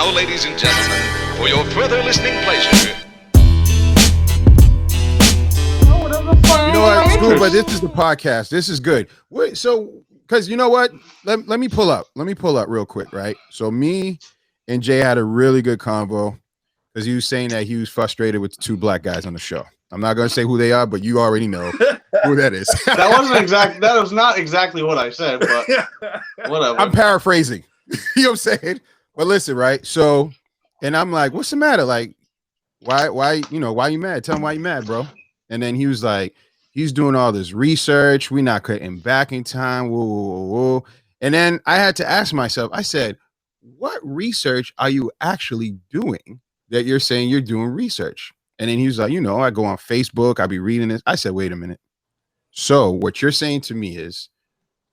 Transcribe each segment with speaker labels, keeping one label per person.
Speaker 1: now, ladies and gentlemen, for your further listening pleasure.
Speaker 2: You know what, Scuba, this is the podcast. This is good. Wait, so, because you know what? Let me pull up. Let me pull up real quick, right? So me and Jay had a really good convo because he was saying that he was frustrated with the two black guys on the show. I'm not going to say who they are, but you already know who that is.
Speaker 3: That was not exactly what I said, but whatever.
Speaker 2: I'm paraphrasing. You know what I'm saying? But listen, right? So, and I'm like, what's the matter? Like, why you mad? Tell him why you mad, bro. And then he was like, he's doing all this research. We're not cutting back in time. Whoa, whoa, whoa. And then I had to ask myself, I said, what research are you actually doing that you're saying you're doing research? And then he was like, I go on Facebook. I be reading this. I said, wait a minute. So what you're saying to me is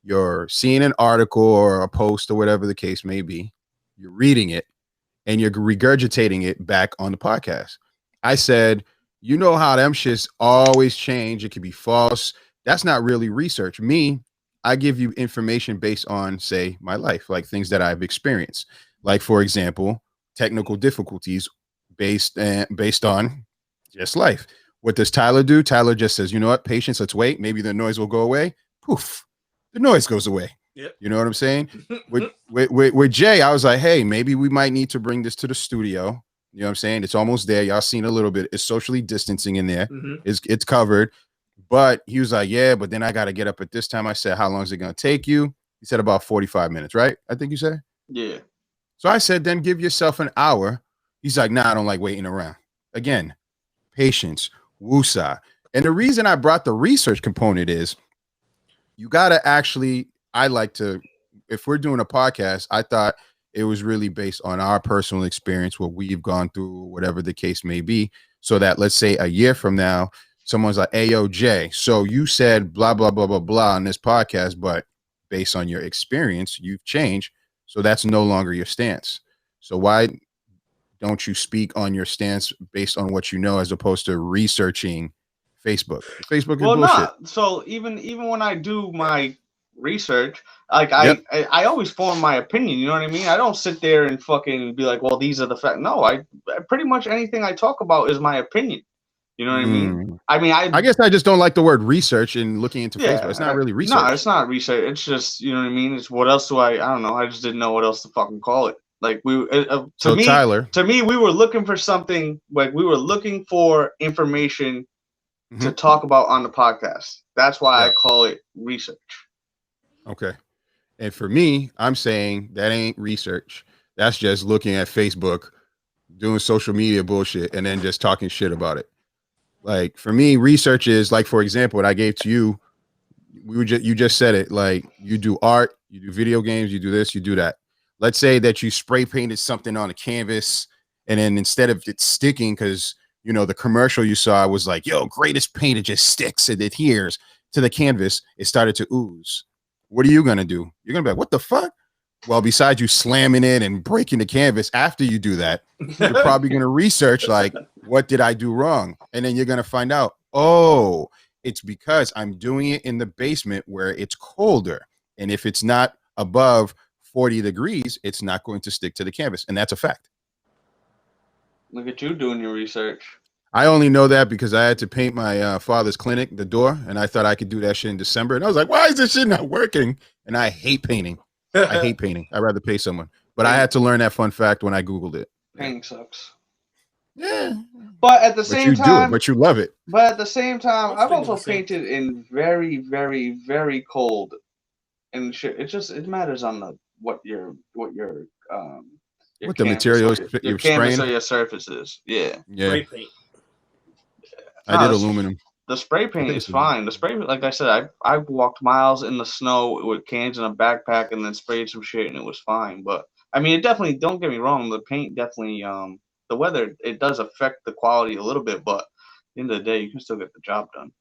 Speaker 2: you're seeing an article or a post or whatever the case may be. You're reading it and you're regurgitating it back on the podcast. I said, you know how them shits always change. It could be false. That's not really research. Me, I give you information based on, say, my life, like things that I've experienced. Like, for example, technical difficulties based on just life. What does Tyler do? Tyler just says, you know what, patience, let's wait. Maybe the noise will go away. Poof, the noise goes away. Yep. You know what I'm saying? with Jay, I was like, hey, maybe we might need to bring this to the studio. You know what I'm saying? It's almost there. Y'all seen a little bit. It's socially distancing in there. Mm-hmm. It's covered. But he was like, yeah, but then I got to get up at this time. I said, how long is it going to take you? He said about 45 minutes, right? I think you said?
Speaker 3: Yeah.
Speaker 2: So I said, then give yourself an hour. He's like, nah, I don't like waiting around. Again, patience, woosah. And the reason I brought the research component is you got to actually, if we're doing a podcast, I thought it was really based on our personal experience, what we've gone through, whatever the case may be. So that let's say a year from now, someone's like, hey, yo, Jay, so you said blah, blah, blah, blah, blah on this podcast, but based on your experience, you've changed. So that's no longer your stance. So why don't you speak on your stance based on what you know, as opposed to researching Facebook? Facebook is bullshit.
Speaker 3: So even when I do my research, like I always form my opinion, you know what I mean? I don't sit there and fucking be like, well, these are the facts. No, I pretty much anything I talk about is my opinion. You know what I mean? I guess
Speaker 2: I just don't like the word research and looking into Facebook. It's not really research.
Speaker 3: No, it's not research. It's just, you know what I mean? It's what else do I don't know. I just didn't know what else to fucking call it. Like
Speaker 2: Tyler,
Speaker 3: to me, we were looking for something, like we were looking for information to talk about on the podcast. That's why I call it research.
Speaker 2: Okay. And for me, I'm saying that ain't research. That's just looking at Facebook, doing social media bullshit, and then just talking shit about it. Like for me, research is like, for example, what I gave to you, you just said it, like you do art, you do video games, you do this, you do that. Let's say that you spray painted something on a canvas, and then instead of it sticking, because the commercial you saw was like, yo, greatest paint, it just sticks, it adheres to the canvas, it started to ooze. What are you gonna do? You're gonna be like, what the fuck? Well, besides you slamming it and breaking the canvas, after you do that, you're probably gonna research like, what did I do wrong? And then you're gonna find out, oh, it's because I'm doing it in the basement where it's colder. And if it's not above 40 degrees, it's not going to stick to the canvas. And that's a fact.
Speaker 3: Look at you doing your research.
Speaker 2: I only know that because I had to paint my father's clinic, the door, and I thought I could do that shit in December. And I was like, why is this shit not working? And I hate painting. I hate painting. I'd rather pay someone. But I had to learn that fun fact when I Googled it.
Speaker 3: Painting sucks.
Speaker 2: Yeah.
Speaker 3: But at the same time,
Speaker 2: but you love it.
Speaker 3: But at the same time, I've also painted in very, very, very cold and shit. It matters on what the
Speaker 2: material is,
Speaker 3: your canvas or your surfaces. Yeah.
Speaker 4: Spray paint.
Speaker 2: I did aluminum.
Speaker 3: The spray paint is fine. The spray, like I said, I walked miles in the snow with cans in a backpack and then sprayed some shit and it was fine. But I mean, it definitely, don't get me wrong, the paint definitely, the weather, it does affect the quality a little bit, but at the end of the day, you can still get the job done.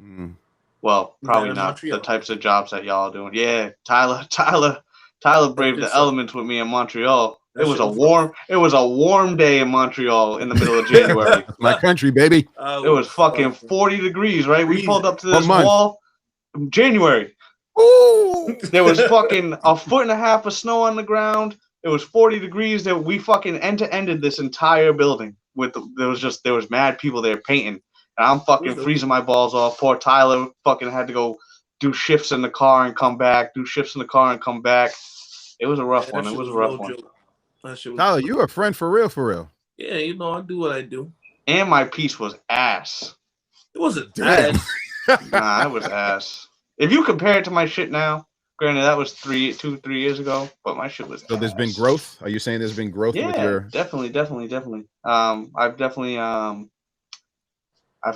Speaker 2: Mm.
Speaker 3: Well, probably not the types of jobs that y'all are doing. Yeah, Tyler braved the elements with me in Montreal. It was a warm day in Montreal in the middle of January.
Speaker 2: My country, baby.
Speaker 3: It was fucking 40 degrees, right? We pulled up to this wall in January.
Speaker 2: Ooh.
Speaker 3: There was fucking 1.5 feet of snow on the ground. It was 40 degrees. That we fucking ended this entire building there was mad people there painting, and I'm fucking freezing my balls off. Poor Tyler fucking had to go do shifts in the car and come back. Do shifts in the car and come back. It was a rough one. It was a rough one.
Speaker 2: Tyler, you a friend for real, for real.
Speaker 4: Yeah, you know I do what I do.
Speaker 3: And my piece was ass.
Speaker 4: It wasn't bad.
Speaker 3: Nah, it was ass. If you compare it to my shit now, granted that was 3 years ago, but my shit was.
Speaker 2: So there's been growth. Are you saying there's been growth with your?
Speaker 3: Definitely. I've definitely I've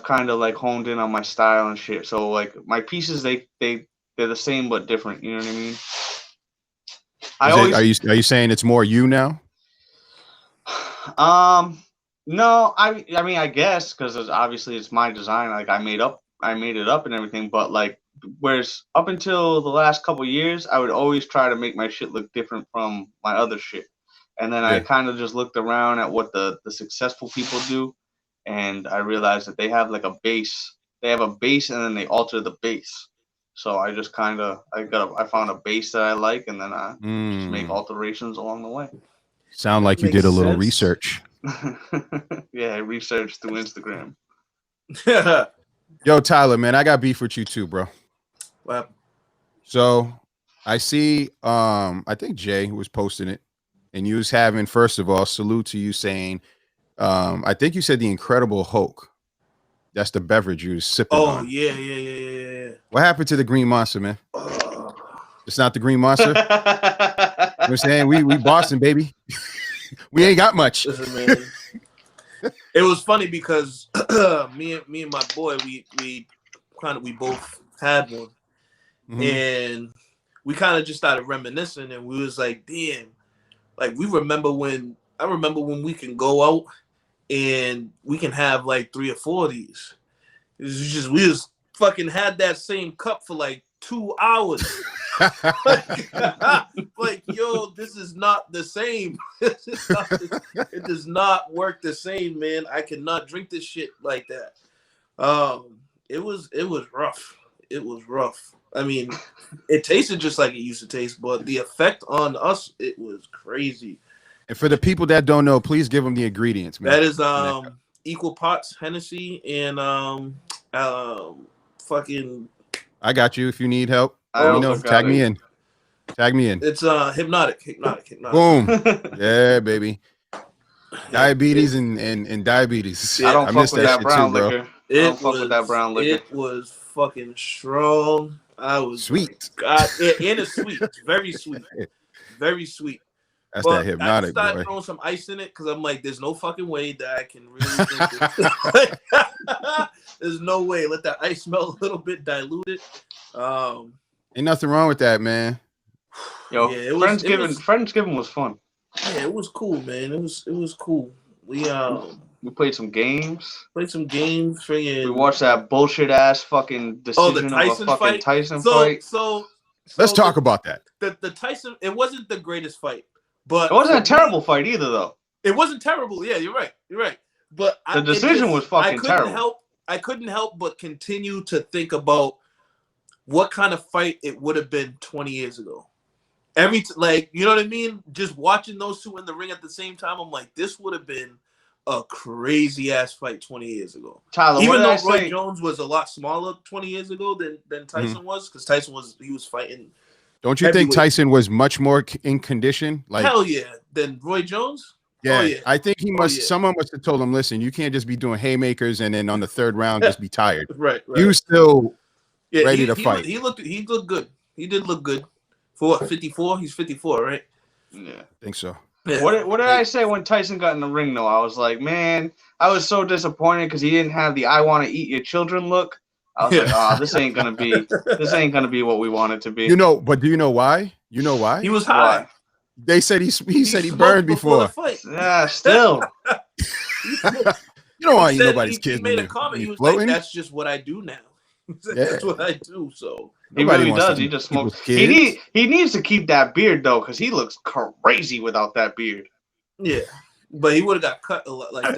Speaker 3: kind of like honed in on my style and shit. So like my pieces, they're the same but different. You know what I mean? Are
Speaker 2: you saying it's more you now?
Speaker 3: No, I mean I guess because obviously it's my design. Like I made it up and everything. But like, whereas up until the last couple of years, I would always try to make my shit look different from my other shit. And then I kind of just looked around at what the successful people do, and I realized that they have like a base. They have a base, and then they alter the base. So I just kind of I found a base that I like, and then I just make alterations along the way.
Speaker 2: Sound like you did a little research.
Speaker 3: Yeah, I researched through Instagram.
Speaker 2: Yo, Tyler, man, I got beef with you too, bro.
Speaker 4: What happened?
Speaker 2: So I see, I think Jay was posting it, and you was having, first of all, salute to you saying, I think you said the Incredible Hulk. That's the beverage you was sipping on.
Speaker 4: Oh, yeah.
Speaker 2: What happened to the Green Monster, man? It's not the Green Monster. You know what I'm saying? We Boston, baby. We ain't got much.
Speaker 4: Listen, man. It was funny because me and my boy, we both had one, and we kind of just started reminiscing, and we was like, damn, like I remember when we can go out and we can have like 3 or 4 of these. It was just we just fucking had that same cup for like 2 hours. like, yo, this is not the same. It does not work the same, man. I cannot drink this shit like that. It was rough. It was rough. I mean, it tasted just like it used to taste, but the effect on us, it was crazy.
Speaker 2: And for the people that don't know, please give them the ingredients, man.
Speaker 4: That is equal parts Hennessy and fucking.
Speaker 2: I got you. If you need help, let me know. Tag me in. It's
Speaker 4: hypnotic.
Speaker 2: Boom. Yeah, baby. Diabetes and diabetes.
Speaker 3: I don't fuck with that brown liquor. I don't fuck with that brown liquor.
Speaker 4: It was fucking strong. I was
Speaker 2: sweet.
Speaker 4: God, and it's sweet. It's very sweet. Very sweet.
Speaker 2: That's that hypnotic,
Speaker 4: I started throwing some ice in it because I'm like, there's no fucking way that I can really drink it. There's no way. Let that ice melt a little bit, dilute it.
Speaker 2: Ain't nothing wrong with that, man.
Speaker 3: Yo, yeah, Friendsgiving was fun.
Speaker 4: Yeah, it was cool, man. It was cool. We
Speaker 3: played some games.
Speaker 4: We
Speaker 3: watched that bullshit ass fucking decision
Speaker 4: the Tyson
Speaker 3: of a fucking
Speaker 4: fight?
Speaker 3: Tyson fight.
Speaker 4: So
Speaker 2: let's talk about that.
Speaker 4: The Tyson, it wasn't the greatest fight, but
Speaker 3: it wasn't a terrible fight either, though.
Speaker 4: It wasn't terrible. Yeah, you're right. But
Speaker 3: the decision was fucking terrible.
Speaker 4: I couldn't help but continue to think about what kind of fight it would have been 20 years ago. You know what I mean? Just watching those two in the ring at the same time, I'm like, this would have been a crazy ass fight 20 years ago.
Speaker 3: Tyler,
Speaker 4: even though Roy Jones was a lot smaller 20 years ago than Tyson was, because Tyson was fighting.
Speaker 2: Don't you think Tyson was much more in condition? Like
Speaker 4: hell yeah, than Roy Jones?
Speaker 2: Yeah,
Speaker 4: oh, yeah.
Speaker 2: I think he must. Someone must have told him, "Listen, you can't just be doing haymakers and then on the third round just be tired."
Speaker 4: Right.
Speaker 2: He was still ready to fight.
Speaker 4: He looked good. He did look good. For what, 54? He's 54, right?
Speaker 3: Yeah,
Speaker 2: I think so.
Speaker 3: Yeah. What did I say when Tyson got in the ring? Though I was like, man, I was so disappointed because he didn't have the "I want to eat your children" look. I was like, oh, this ain't gonna be what we want it to be.
Speaker 2: But do you know why? You know why?
Speaker 4: He was high.
Speaker 2: They said he said he burned before.
Speaker 3: Yeah, still.
Speaker 2: You don't want to eat nobody's kids.
Speaker 4: He made a comment. He was like, "That's just what I do now. That's what I do." So
Speaker 3: he really does. He just smokes. He needs to keep that beard though, because he looks crazy without that beard.
Speaker 4: Yeah, but he would have got cut a lot. Like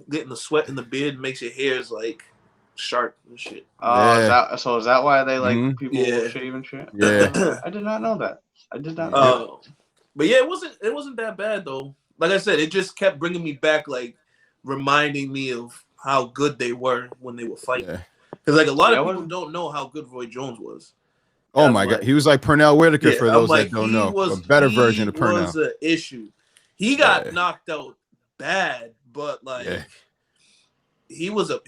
Speaker 4: getting the sweat in the beard makes your hairs like sharp and shit.
Speaker 3: Is that why they like people shave and shit?
Speaker 2: Yeah,
Speaker 3: I did not know that. I did not know.
Speaker 4: But yeah, it wasn't that bad though. Like I said, it just kept bringing me back, like reminding me of how good they were when they were fighting.
Speaker 2: Yeah.
Speaker 4: Because like a lot of people don't know how good Roy Jones was.
Speaker 2: Oh my God, he was like Pernell Whitaker for those that don't know. A better version of Pernell.
Speaker 4: Was an issue. He got knocked out bad, but like he was an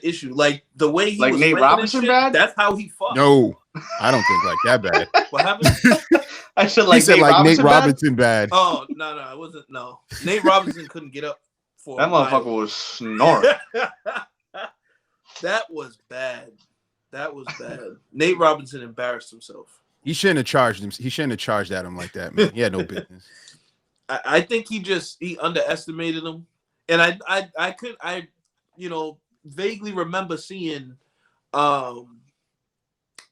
Speaker 4: issue. Like the way he
Speaker 3: like
Speaker 4: was
Speaker 3: Nate Robinson bad.
Speaker 4: That's how he fought.
Speaker 2: No, I don't think like that bad.
Speaker 4: What happened?
Speaker 3: I said like
Speaker 2: he said
Speaker 3: Nate
Speaker 2: like
Speaker 3: Robinson
Speaker 2: Nate Robinson bad.
Speaker 4: Oh no, it wasn't. No, Nate Robinson couldn't get up for
Speaker 3: that motherfucker was snoring.
Speaker 4: That was bad. That was bad. Nate Robinson embarrassed himself.
Speaker 2: He shouldn't have charged him. He shouldn't have charged at him like that, man. He had no business.
Speaker 4: I think he underestimated him, and I vaguely remember seeing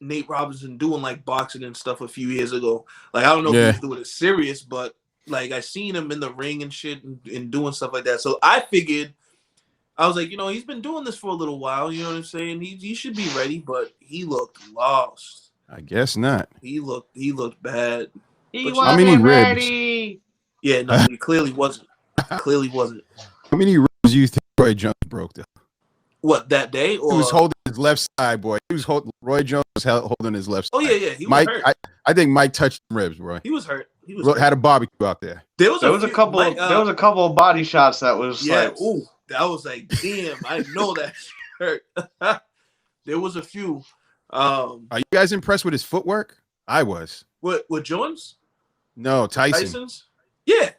Speaker 4: Nate Robinson doing like boxing and stuff a few years ago. Like I don't know if he was doing it serious, but like I seen him in the ring and shit and doing stuff like that. So I figured. I was like, he's been doing this for a little while. You know what I'm saying? He should be ready, but he looked lost.
Speaker 2: I guess not.
Speaker 4: He looked bad.
Speaker 3: He
Speaker 2: how many ribs?
Speaker 4: Yeah, no, he clearly wasn't. Clearly wasn't.
Speaker 2: How many ribs do you think Roy Jones broke though?
Speaker 4: What, that day? Or...
Speaker 2: He was holding his left side, boy. Roy Jones was holding his left side.
Speaker 4: Oh yeah. He
Speaker 2: Mike,
Speaker 4: was hurt.
Speaker 2: I think Mike touched him ribs, bro.
Speaker 4: He was hurt. He was
Speaker 2: had a barbecue out there.
Speaker 3: There was a couple of body shots that was
Speaker 4: ooh. I was like, damn, I know that hurt. There was a few.
Speaker 2: Are you guys impressed with his footwork? I was.
Speaker 4: With Jones?
Speaker 2: No, Tyson.
Speaker 4: Tyson's? Yeah.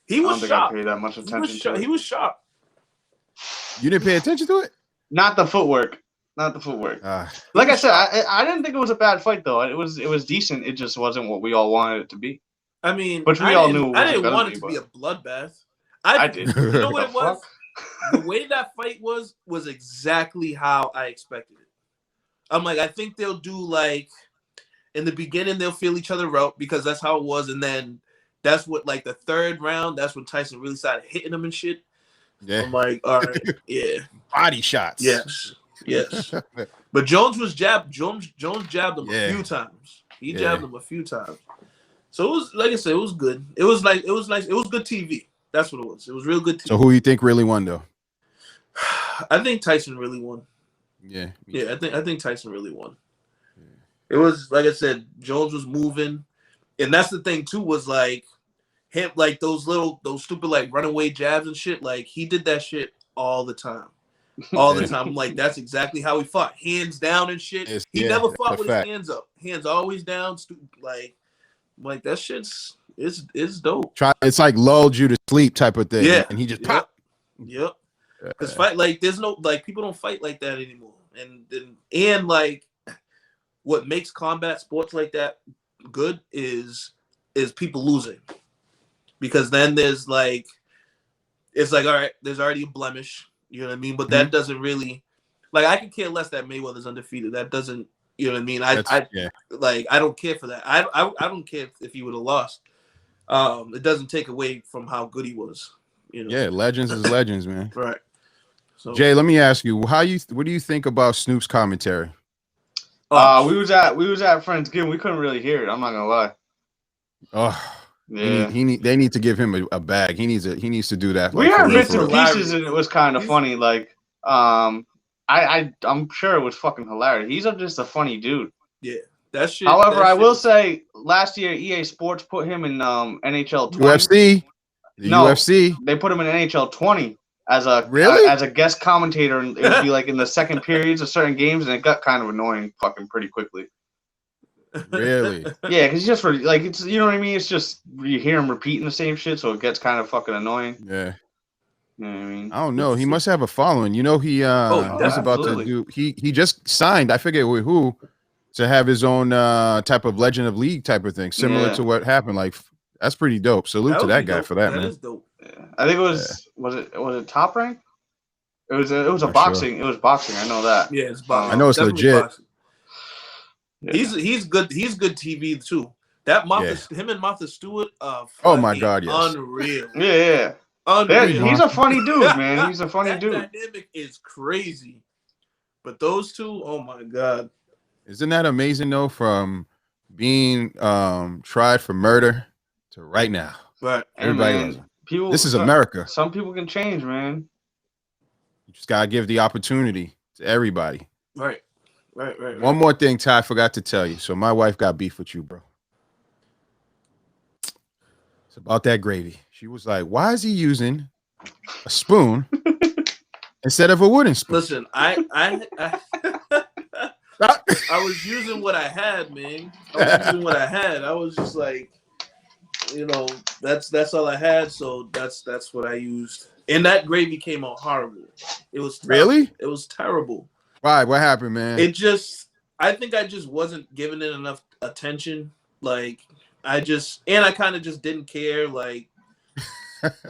Speaker 4: He was sharp.
Speaker 3: I don't think I paid that much attention to it.
Speaker 4: He was sharp.
Speaker 2: You didn't pay attention to it?
Speaker 3: Not the footwork. Like I said, I didn't think it was a bad fight though. It was decent. It just wasn't what we all wanted it to be.
Speaker 4: I mean,
Speaker 3: which we all knew.
Speaker 4: I didn't want it to be a bloodbath. I did. You know what it was? The way that fight was exactly how I expected it. I'm like, I think they'll do like in the beginning they'll feel each other out because that's how it was, and then that's what like the third round. That's when Tyson really started hitting him and shit.
Speaker 2: Yeah,
Speaker 4: I'm like, all right, yeah,
Speaker 2: body shots.
Speaker 4: Yes. But Jones jabbed him a few times. He jabbed him a few times. So it was like I said, it was good. It was nice. It was good TV. That's what it was. It was real good TV.
Speaker 2: So who you think really won though?
Speaker 4: I think Tyson really won.
Speaker 2: Yeah.
Speaker 4: I think Tyson really won. Yeah. It was like I said, Jones was moving, and that's the thing too. Was like him, like those stupid like runaway jabs and shit. Like he did that shit all the time. All the time. I'm like, that's exactly how he fought. Hands down and shit. He never fought with his hands up. Hands always down. Like that shit's it's dope.
Speaker 2: It's like lulled you to sleep type of thing.
Speaker 4: Yeah.
Speaker 2: And he just pop.
Speaker 4: Yep. Because fight like there's no like people don't fight like that anymore. And like what makes combat sports like that good is people losing. Because then there's like it's like, all right, there's already a blemish. You know what I mean? But that doesn't really like I could care less that Mayweather's undefeated. That doesn't, you know what I mean? I don't care for that. I don't care if he would have lost. It doesn't take away from how good he was. You know? Yeah,
Speaker 2: legends is legends, man.
Speaker 4: Right. So
Speaker 2: Jay, let me ask you, what do you think about Snoop's commentary?
Speaker 3: We was at Friendsgiving. We couldn't really hear it. I'm not gonna lie.
Speaker 2: Oh.
Speaker 3: Yeah,
Speaker 2: they need to give him a bag. He needs to do that.
Speaker 3: We heard bits and pieces, and it was kind of funny. Like, I'm sure it was fucking hilarious. He's just a funny dude.
Speaker 4: Yeah, that shit.
Speaker 3: However, I will say, last year EA Sports put him in NHL 20.
Speaker 2: UFC.
Speaker 3: They put him in NHL 20 as a guest commentator, and it would be like in the second periods of certain games, and it got kind of annoying, fucking pretty quickly.
Speaker 2: Really?
Speaker 3: Yeah, because just for like it's you know what I mean. It's just you hear him repeating the same shit, so it gets kind of fucking annoying.
Speaker 2: Yeah.
Speaker 3: You know what I mean?
Speaker 2: I don't know. He must have a following. You know, he's about to do. He just signed. I forget with who to have his own type of Legend of League type of thing, similar to what happened. Like that's pretty dope. Salute to that guy for that, man.
Speaker 4: That is dope.
Speaker 3: Yeah. I think it was was it Top Rank? It was a boxing. Sure. It was boxing. I know that.
Speaker 4: Yeah, it's boxing.
Speaker 2: I know it's legit.
Speaker 4: Boxing. Yeah. He's good. He's good TV too. That him and Martha Stewart.
Speaker 2: Oh my God! Yes.
Speaker 3: Unreal. Yeah.
Speaker 4: Unreal.
Speaker 3: He's a funny dude, man. He's a funny dude.
Speaker 4: That dynamic is crazy. But those two, oh my God.
Speaker 2: Isn't that amazing though? From being tried for murder to right now.
Speaker 4: Right.
Speaker 2: Everybody loves him. This is America.
Speaker 3: Some people can change, man.
Speaker 2: You just gotta give the opportunity to everybody.
Speaker 4: Right.
Speaker 2: One more thing, Ty, I forgot to tell you. So my wife got beef with you, bro. It's about that gravy. She was like, "Why is he using a spoon instead of a wooden spoon?"
Speaker 4: Listen, I was using what I had, man. I was just like, that's all I had. So that's what I used. And that gravy came out horrible. It was terrible.
Speaker 2: Really?
Speaker 4: It was terrible.
Speaker 2: Why? What happened, man?
Speaker 4: I think I just wasn't giving it enough attention. Like, I kind of just didn't care. Like,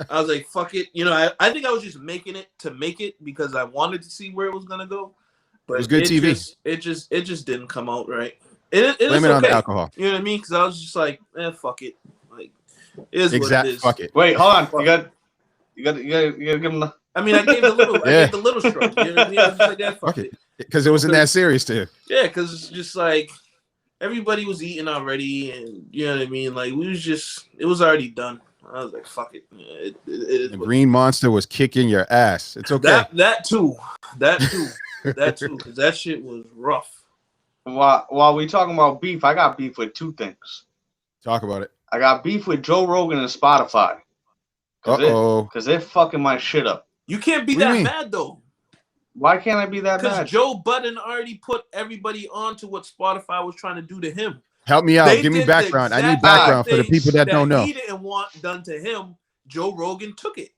Speaker 4: I was like, fuck it. I think I was just making it to make it because I wanted to see where it was gonna go. But
Speaker 2: it was good TV.
Speaker 4: It just didn't come out right. It
Speaker 2: Blame it on the alcohol.
Speaker 4: You know what I mean? Because I was just like, fuck it. Like, it is what it is.
Speaker 2: Fuck it.
Speaker 3: Wait, hold on. You got to give him the.
Speaker 4: I mean, I gave the little, I gave the little shrug. You know what I mean? I was just like, fuck it.
Speaker 2: Because it wasn't that serious to you.
Speaker 4: Yeah, because it's just like everybody was eating already, and you know what I mean. Like it was already done. I was like, fuck it.
Speaker 2: The Green Monster was kicking your ass. It's okay.
Speaker 4: That too. Because that shit was rough.
Speaker 3: While we talking about beef, I got beef with two things.
Speaker 2: Talk about it.
Speaker 3: I got beef with Joe Rogan and Spotify. Because they're fucking my shit up.
Speaker 4: You can't be that mad though.
Speaker 3: Why can't I be that mad?
Speaker 4: Because Joe Budden already put everybody on to what Spotify was trying to do to him.
Speaker 2: Help me out. Give me background. I need background for the people that don't know.
Speaker 4: He didn't want done to him. Joe Rogan took it.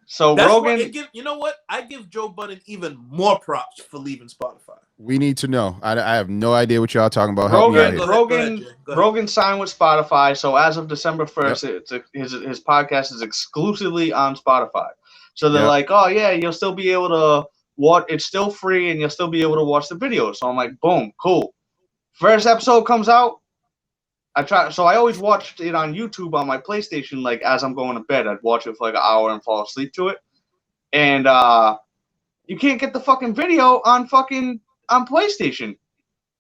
Speaker 3: So
Speaker 4: that's
Speaker 3: Rogan,
Speaker 4: you know what? I give Joe Budden even more props for leaving Spotify.
Speaker 2: We need to know. I have no idea what y'all talking about.
Speaker 3: Rogan signed with Spotify, so as of December 1st, his podcast is exclusively on Spotify. So they're like, oh yeah, you'll still be able to watch. It's still free, and you'll still be able to watch the video. So I'm like, boom, cool. First episode comes out. I always watched it on YouTube on my PlayStation. Like as I'm going to bed, I'd watch it for like an hour and fall asleep to it. And you can't get the fucking video on PlayStation.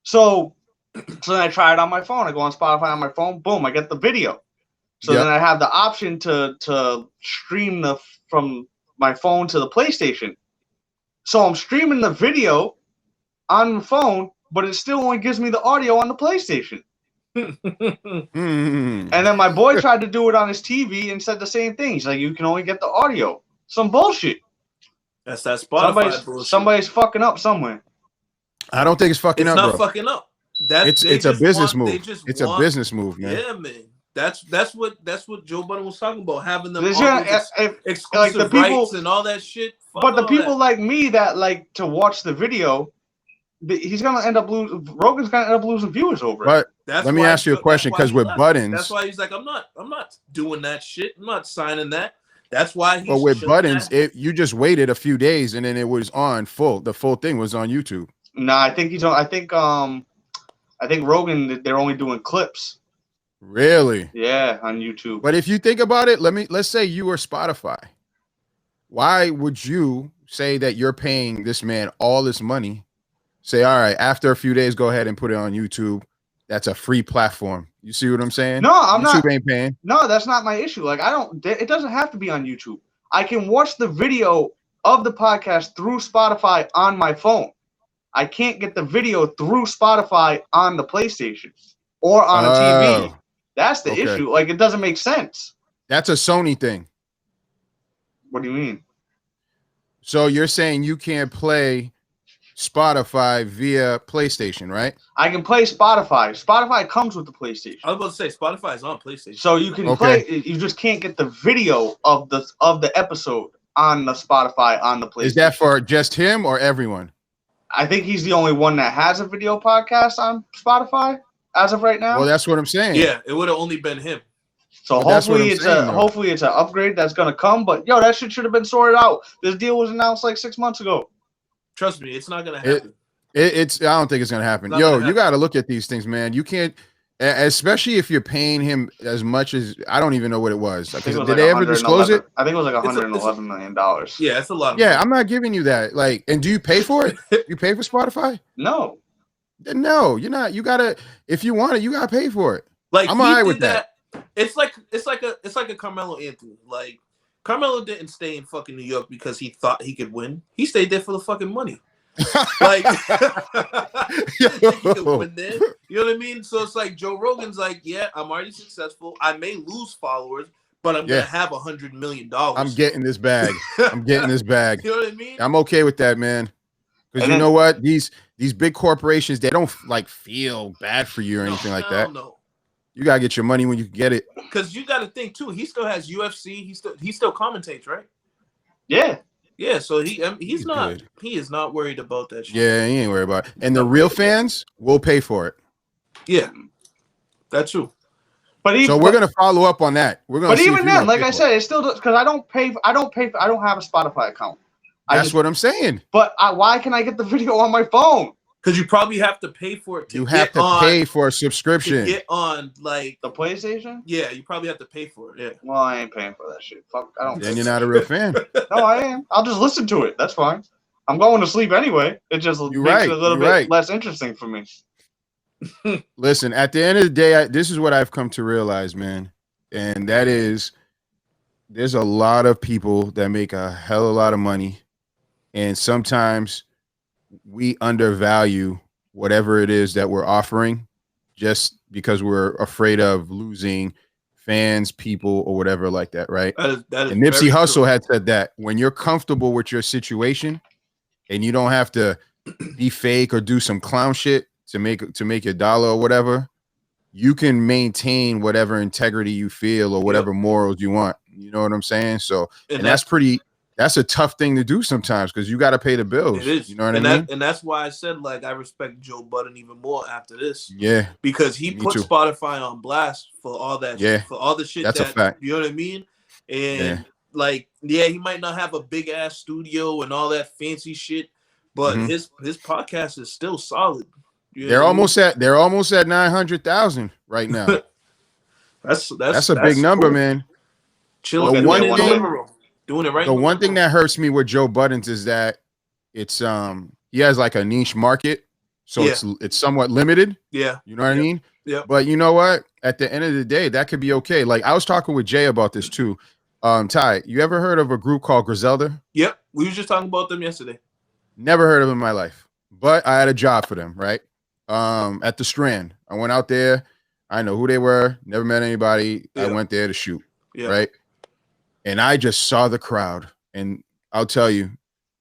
Speaker 3: So then I try it on my phone. I go on Spotify on my phone. Boom, I get the video. So then I have the option to stream from my phone to the PlayStation. So I'm streaming the video on the phone, but it still only gives me the audio on the PlayStation. And then my boy tried to do it on his TV and said the same thing. He's like, you can only get the audio. Some bullshit.
Speaker 4: That's that Spotify bullshit.
Speaker 3: Somebody's fucking up somewhere.
Speaker 2: I don't think it's fucking up.
Speaker 4: It's not fucking up.
Speaker 2: It's a business move. It's a business move, man.
Speaker 4: Yeah, man. That's what Joe Budden was talking about, having them exclusive
Speaker 3: like the people,
Speaker 4: rights and all that shit.
Speaker 3: But the people like me that like to watch the video, Rogan's gonna end up losing viewers over it.
Speaker 2: But let me ask you a question, because with Buttons,
Speaker 4: that's why he's like, I'm not doing that shit. I'm not signing that. That's why he's.
Speaker 2: But with Buttons, you just waited a few days and then it was on full. The full thing was on YouTube.
Speaker 3: Nah, I think he's on. I think Rogan, they're only doing clips.
Speaker 2: Really?
Speaker 3: Yeah, on YouTube.
Speaker 2: But if you think about it, let's say you were Spotify. Why would you say that you're paying this man all this money? Say, all right, after a few days, go ahead and put it on YouTube. That's a free platform. You see what I'm saying?
Speaker 3: No, YouTube
Speaker 2: ain't paying.
Speaker 3: No, that's not my issue. Like, it doesn't have to be on YouTube. I can watch the video of the podcast through Spotify on my phone. I can't get the video through Spotify on the PlayStation or on a TV. That's the issue. Like, it doesn't make sense.
Speaker 2: That's a Sony thing.
Speaker 3: What do you mean?
Speaker 2: So you're saying you can't play Spotify via PlayStation, right?
Speaker 3: I can play Spotify. Spotify comes with the PlayStation.
Speaker 4: I was about to say Spotify is on PlayStation.
Speaker 3: So you can play. You just can't get the video of the episode on the Spotify on the PlayStation.
Speaker 2: Is that for just him or everyone?
Speaker 3: I think he's the only one that has a video podcast on Spotify as of right now.
Speaker 2: Well, that's what I'm saying.
Speaker 4: Yeah, it would have only been him.
Speaker 3: So hopefully it's an upgrade that's gonna come. But yo, that shit should have been sorted out. This deal was announced like 6 months ago.
Speaker 4: Trust me, it's not gonna happen.
Speaker 2: I don't think it's gonna happen. Yo, you got to look at these things, man. You can't, especially if you're paying him as much as I don't even know what it was. Did they ever disclose it?
Speaker 3: I think it was like $111 million.
Speaker 4: Yeah, it's a lot.
Speaker 2: Yeah, I'm not giving you that. Like, and do you pay for it? You pay for Spotify?
Speaker 3: No.
Speaker 2: No, you're not. You gotta, if you want it, you gotta pay for it.
Speaker 4: Like,
Speaker 2: I'm all right with that.
Speaker 4: It's like a Carmelo Anthony. Like Carmelo didn't stay in fucking New York because he thought he could win. He stayed there for the fucking money. Like he could win there. You know what I mean? So it's like Joe Rogan's like, yeah, I'm already successful. I may lose followers, but I'm gonna have $100 million.
Speaker 2: I'm getting this bag. I'm getting this bag.
Speaker 4: You know what I mean?
Speaker 2: I'm okay with that, man. Because you know what? These big corporations, they don't like feel bad for you or anything like that.
Speaker 4: No.
Speaker 2: You gotta get your money when you get it.
Speaker 4: Because you got to think too. He still has UFC. He still commentates, right?
Speaker 3: Yeah.
Speaker 4: Yeah. So he's not. Good. He is not worried about that shit.
Speaker 2: Yeah, he ain't worried about it. And the real fans will pay for it.
Speaker 4: Yeah, that's true.
Speaker 3: But
Speaker 2: so we're gonna follow up on that. We're gonna.
Speaker 3: But even then, like I said, it's still because I don't pay. I don't have a Spotify account.
Speaker 2: That's what I'm saying.
Speaker 3: But why can I get the video on my phone?
Speaker 4: Because you probably have to pay for it.
Speaker 2: You have to pay for a subscription.
Speaker 4: To get on like
Speaker 3: the PlayStation.
Speaker 4: Yeah, you probably have to pay for it. Yeah.
Speaker 3: Well, I ain't paying for that shit. Fuck, I don't.
Speaker 2: Then you're not a real fan.
Speaker 3: No, I am. I'll just listen to it. That's fine. I'm going to sleep anyway. It just makes it a little bit less interesting for me.
Speaker 2: Listen, at the end of the day, this is what I've come to realize, man, and that is, there's a lot of people that make a hell of a lot of money, and sometimes we undervalue whatever it is that we're offering just because we're afraid of losing fans, people, or whatever like that, right?
Speaker 4: That is
Speaker 2: and Nipsey Hussle had said that when you're comfortable with your situation and you don't have to be fake or do some clown shit to make your dollar or whatever, you can maintain whatever integrity you feel or whatever morals you want. You know what I'm saying? So, and that's a tough thing to do sometimes because you got to pay the bills.
Speaker 4: It is.
Speaker 2: You know what I mean?
Speaker 4: And that's why I said, like, I respect Joe Budden even more after this.
Speaker 2: Yeah.
Speaker 4: Because he put Spotify on blast for all that shit, for all the shit
Speaker 2: that's a fact.
Speaker 4: You know what I mean? And like, he might not have a big ass studio and all that fancy shit, but his podcast is still solid.
Speaker 2: They're almost at 900,000 right now. That's a big number, man.
Speaker 4: Chilling in one room. Doing it right.
Speaker 2: The one thing that hurts me with Joe Budden's is that it's he has like a niche market, so it's somewhat limited.
Speaker 4: Yeah,
Speaker 2: you know what I mean.
Speaker 4: Yeah.
Speaker 2: But you know what? At the end of the day, that could be okay. Like I was talking with Jay about this too. Ty, you ever heard of a group called Griselda?
Speaker 4: Yep, we were just talking about them yesterday.
Speaker 2: Never heard of them in my life, but I had a job for them, right? At the Strand. I went out there. I know who they were. Never met anybody. I went there to shoot. Yeah. Right. And I just saw the crowd, and I'll tell you,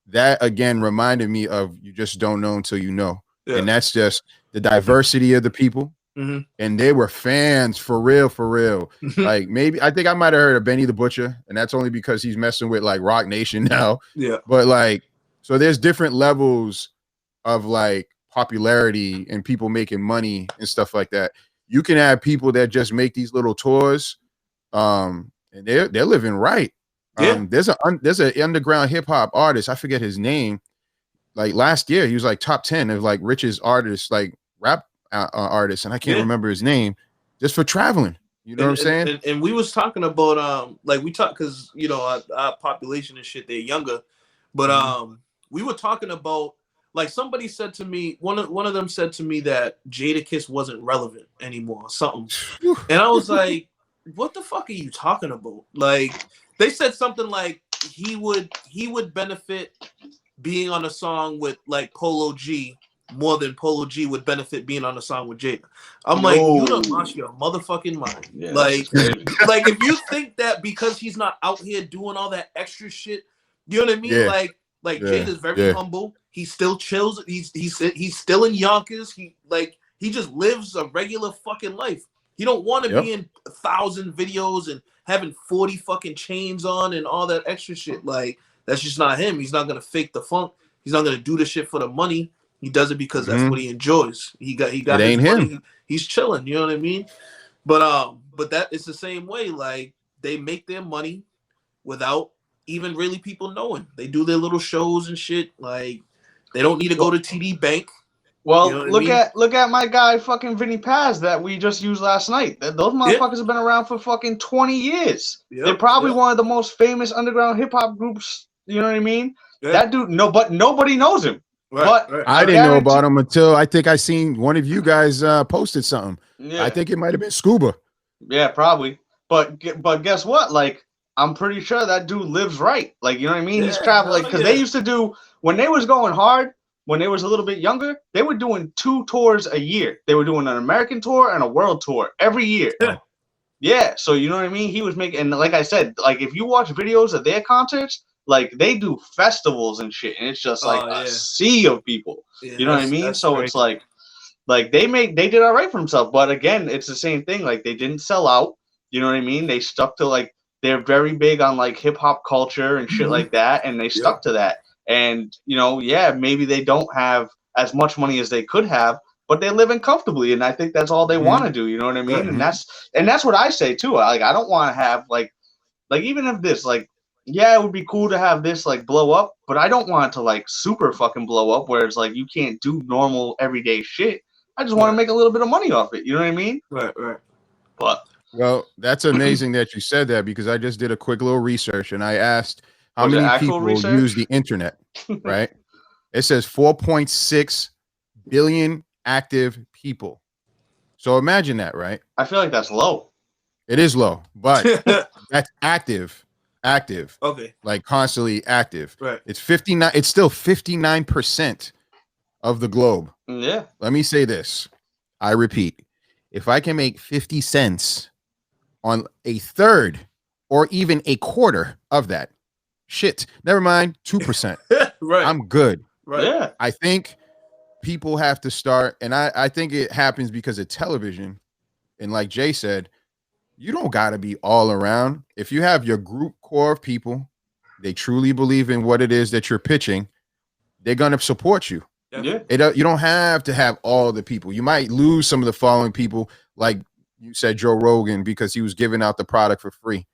Speaker 2: that again reminded me of you just don't know until you know. Yeah. And that's just the diversity of the people. And they were fans for real. Like maybe I think I might have heard of Benny the Butcher, and that's only because he's messing with like Rock Nation now.
Speaker 4: Yeah.
Speaker 2: But like, so there's different levels of like popularity and people making money and stuff like that. You can have people that just make these little tours. And they're living right. There's an underground hip hop artist. I forget his name. Like last year, he was like top 10 of like richest artists, like rap artists, and I can't remember his name. Just for traveling, you know what I'm saying?
Speaker 4: And we was talking about like we talk because you know our population and shit, they're younger, but we were talking about like somebody said to me, one of them said to me that Jadakiss wasn't relevant anymore, something, and I was like, what the fuck are you talking about? Like they said something like he would benefit being on a song with like Polo G more than Polo G would benefit being on a song with Jada. I'm like, you done lost your motherfucking mind. Yeah, like if you think that because he's not out here doing all that extra shit, you know what I mean? Yeah. Like Jada's very humble. He still chills. He's still in Yonkers. He just lives a regular fucking life. He don't want to be in 1,000 videos and having 40 fucking chains on and all that extra shit. Like that's just not him. He's not gonna fake the funk. He's not gonna do the shit for the money. He does it because that's what he enjoys. He got. It ain't him. He's chilling. You know what I mean? But that it's the same way. Like they make their money without even really people knowing. They do their little shows and shit. Like they don't need to go to TD Bank.
Speaker 3: Well, you know look at my guy fucking Vinny Paz that we just used last night. Those motherfuckers have been around for fucking 20 years. Yep. They're probably one of the most famous underground hip hop groups. You know what I mean? Yep. That dude, but nobody knows him.
Speaker 2: Right, but I didn't know about him until I think I seen one of you guys posted something. Yeah. I think it might have been Scuba.
Speaker 3: Yeah, probably. But guess what? Like, I'm pretty sure that dude lives right. Like, you know what I mean? He's
Speaker 4: Yeah,
Speaker 3: traveling
Speaker 4: hell
Speaker 3: because
Speaker 4: yeah.
Speaker 3: they used to do when they was going hard. When they was a little bit younger, they were doing 2 tours a year. They were doing an American tour and a world tour every year. Yeah, so you know what I mean? He was making, and like I said, like if you watch videos of their concerts, like they do festivals and shit, and it's just like a sea of people.
Speaker 4: Yeah,
Speaker 3: You know what I mean? So
Speaker 4: great.
Speaker 3: it's like they did all right for themselves, but again, it's the same thing. Like they didn't sell out. You know what I mean? They stuck to like they're very big on like hip hop culture and shit like that, and they stuck to that. And you know, yeah, maybe they don't have as much money as they could have, but they're living comfortably, and I think that's all they want to do. You know what I mean? And that's what I say too. Like I don't want to have like even if this like yeah, it would be cool to have this like blow up, but I don't want it to like super fucking blow up where it's like you can't do normal everyday shit. I just want to make a little bit of money off it. You know what I mean?
Speaker 4: Right.
Speaker 3: But
Speaker 2: well, that's amazing that you said that because I just did a quick little research and I asked how
Speaker 3: Was it
Speaker 2: many
Speaker 3: actual
Speaker 2: people
Speaker 3: research?
Speaker 2: use the internet, right? It says 4.6 billion active people. So imagine that, right?
Speaker 3: I feel like that's low.
Speaker 2: It is low, but that's active.
Speaker 4: Okay.
Speaker 2: Like constantly active.
Speaker 4: Right.
Speaker 2: It's 59. It's still 59% of the globe.
Speaker 3: Yeah.
Speaker 2: Let me say this. I repeat, if I can make 50 cents on a third or even a quarter of that, shit, never mind, 2%.
Speaker 4: Right.
Speaker 2: I'm good.
Speaker 4: Right.
Speaker 3: Yeah.
Speaker 2: I think people have to start, and I think it happens because of television. And like Jay said, you don't got to be all around. If you have your group core of people, they truly believe in what it is that you're pitching, they're going to support you.
Speaker 3: Yeah.
Speaker 2: You don't have to have all the people. You might lose some of the following people, like you said, Joe Rogan, because he was giving out the product for free.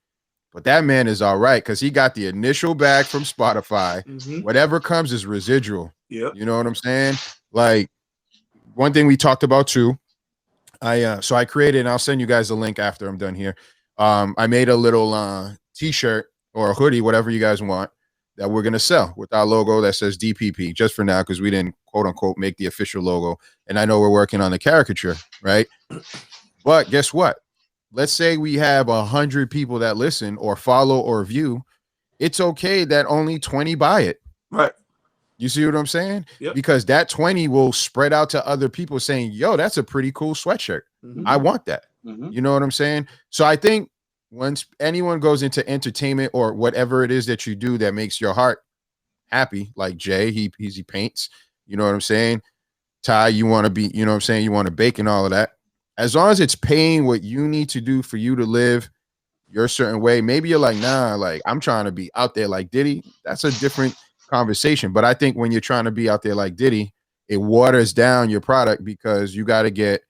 Speaker 2: But that man is all right because he got the initial bag from Spotify. Whatever comes is residual.
Speaker 4: Yep.
Speaker 2: You know what I'm saying? Like one thing we talked about too. So I created, and I'll send you guys a link after I'm done here. I made a little t-shirt or a hoodie, whatever you guys want, that we're gonna sell with our logo that says DPP just for now because we didn't quote unquote make the official logo. And I know we're working on the caricature, right? But guess what? Let's say we have 100 people that listen or follow or view. It's okay that only 20 buy it.
Speaker 4: Right.
Speaker 2: You see what I'm saying?
Speaker 4: Yep.
Speaker 2: Because that 20 will spread out to other people saying, yo, that's a pretty cool sweatshirt. I want that. You know what I'm saying? So I think once anyone goes into entertainment or whatever it is that you do that makes your heart happy, like Jay, he paints, you know what I'm saying? Ty, you want to be, you know what I'm saying? You want to bake and all of that. As long as it's paying what you need to do for you to live your certain way, maybe you're like, nah, like I'm trying to be out there like Diddy. That's a different conversation. But I think when you're trying to be out there like Diddy, it waters down your product because you got to get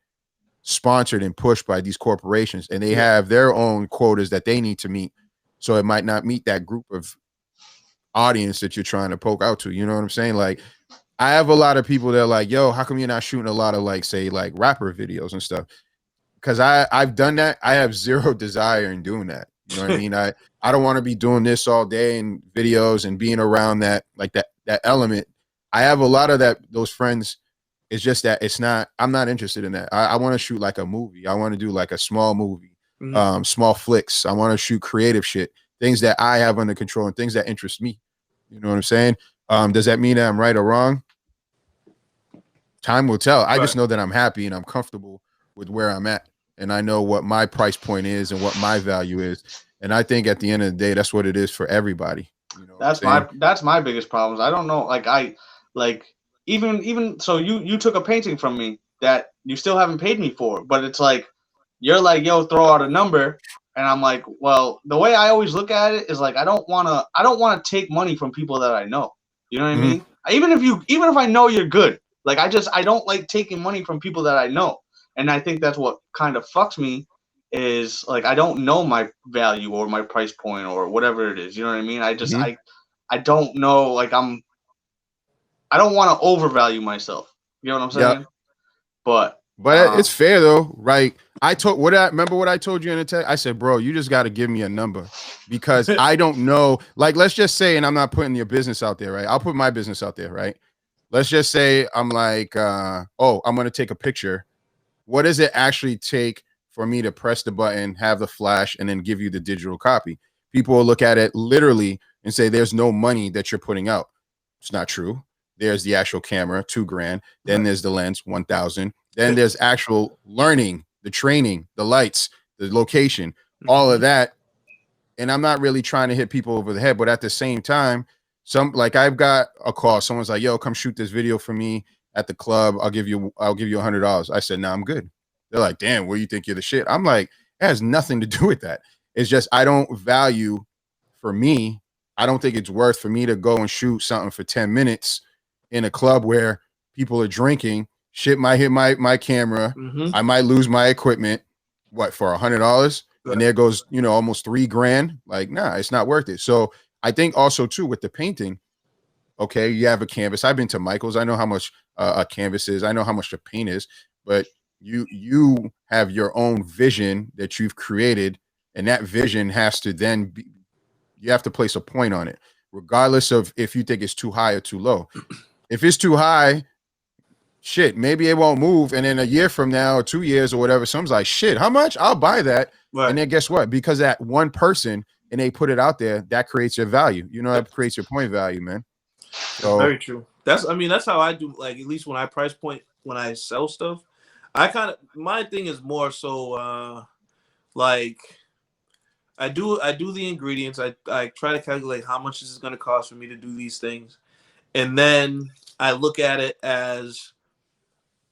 Speaker 2: sponsored and pushed by these corporations, and they have their own quotas that they need to meet. So it might not meet that group of audience that you're trying to poke out to. You know what I'm saying? Like I have a lot of people that are like, yo, how come you're not shooting a lot of like, say, like rapper videos and stuff? Because I've done that. I have zero desire in doing that. You know what I mean? I don't want to be doing this all day and videos and being around that, like that element. I have a lot of those friends. It's just that I'm not interested in that. I want to shoot like a movie. I want to do like a small movie, small flicks. I want to shoot creative shit, things that I have under control and things that interest me. You know what I'm saying? Does that mean that I'm right or wrong? Time will tell. I just know that I'm happy and I'm comfortable with where I'm at. And I know what my price point is and what my value is. And I think at the end of the day, that's what it is for everybody. You know,
Speaker 3: that's my biggest problems. I don't know. Even so you took a painting from me that you still haven't paid me for, but it's like, you're like, yo, throw out a number. And I'm like, well, the way I always look at it is like, I don't want to take money from people that I know. You know what I mean? Even if I know you're good, like, I don't like taking money from people that I know. And I think that's what kind of fucks me is like, I don't know my value or my price point or whatever it is. You know what I mean? I just, I don't know. Like I don't want to overvalue myself. You know what I'm saying?
Speaker 2: But it's fair though, right? Remember what I told you in the text? I said, bro, you just got to give me a number because I don't know. Like, let's just say, and I'm not putting your business out there, right? I'll put my business out there, right? Let's just say I'm like, I'm going to take a picture. What does it actually take for me to press the button, have the flash, and then give you the digital copy. People will look at it literally and say, there's no money that you're putting out. It's not true. There's the actual camera, $2,000. Then there's the lens, 1,000. Then there's actual learning, the training, the lights, the location, all of that. And I'm not really trying to hit people over the head, but at the same time, I've got a call. Someone's like, yo, come shoot this video for me at the club. I'll give you $100. I said, no, I'm good. They're like, damn, where you think you're the shit? I'm like, it has nothing to do with that. It's just, I don't value, for me, I don't think it's worth for me to go and shoot something for 10 minutes in a club where people are drinking. Shit might hit my camera. I might lose my equipment. What, for $100? And there goes, almost $3,000. Like, nah, it's not worth it. So I think also too with the painting, okay, you have a canvas. I've been to Michael's. I know how much a canvas is. I know how much the paint is, but you have your own vision that you've created, and that vision has to then be, you have to place a point on it, regardless of if you think it's too high or too low. If it's too high, shit, maybe it won't move. And then a year from now or 2 years or whatever, someone's like, shit, how much? I'll buy that. Right. And then guess what? Because that one person and they put it out there, that creates your value. That creates your point value, man. So
Speaker 4: very true. That's how I do, like, at least when I price point, when I sell stuff, my thing is more so like I do the ingredients. I try to calculate how much this is going to cost for me to do these things. And then I look at it as,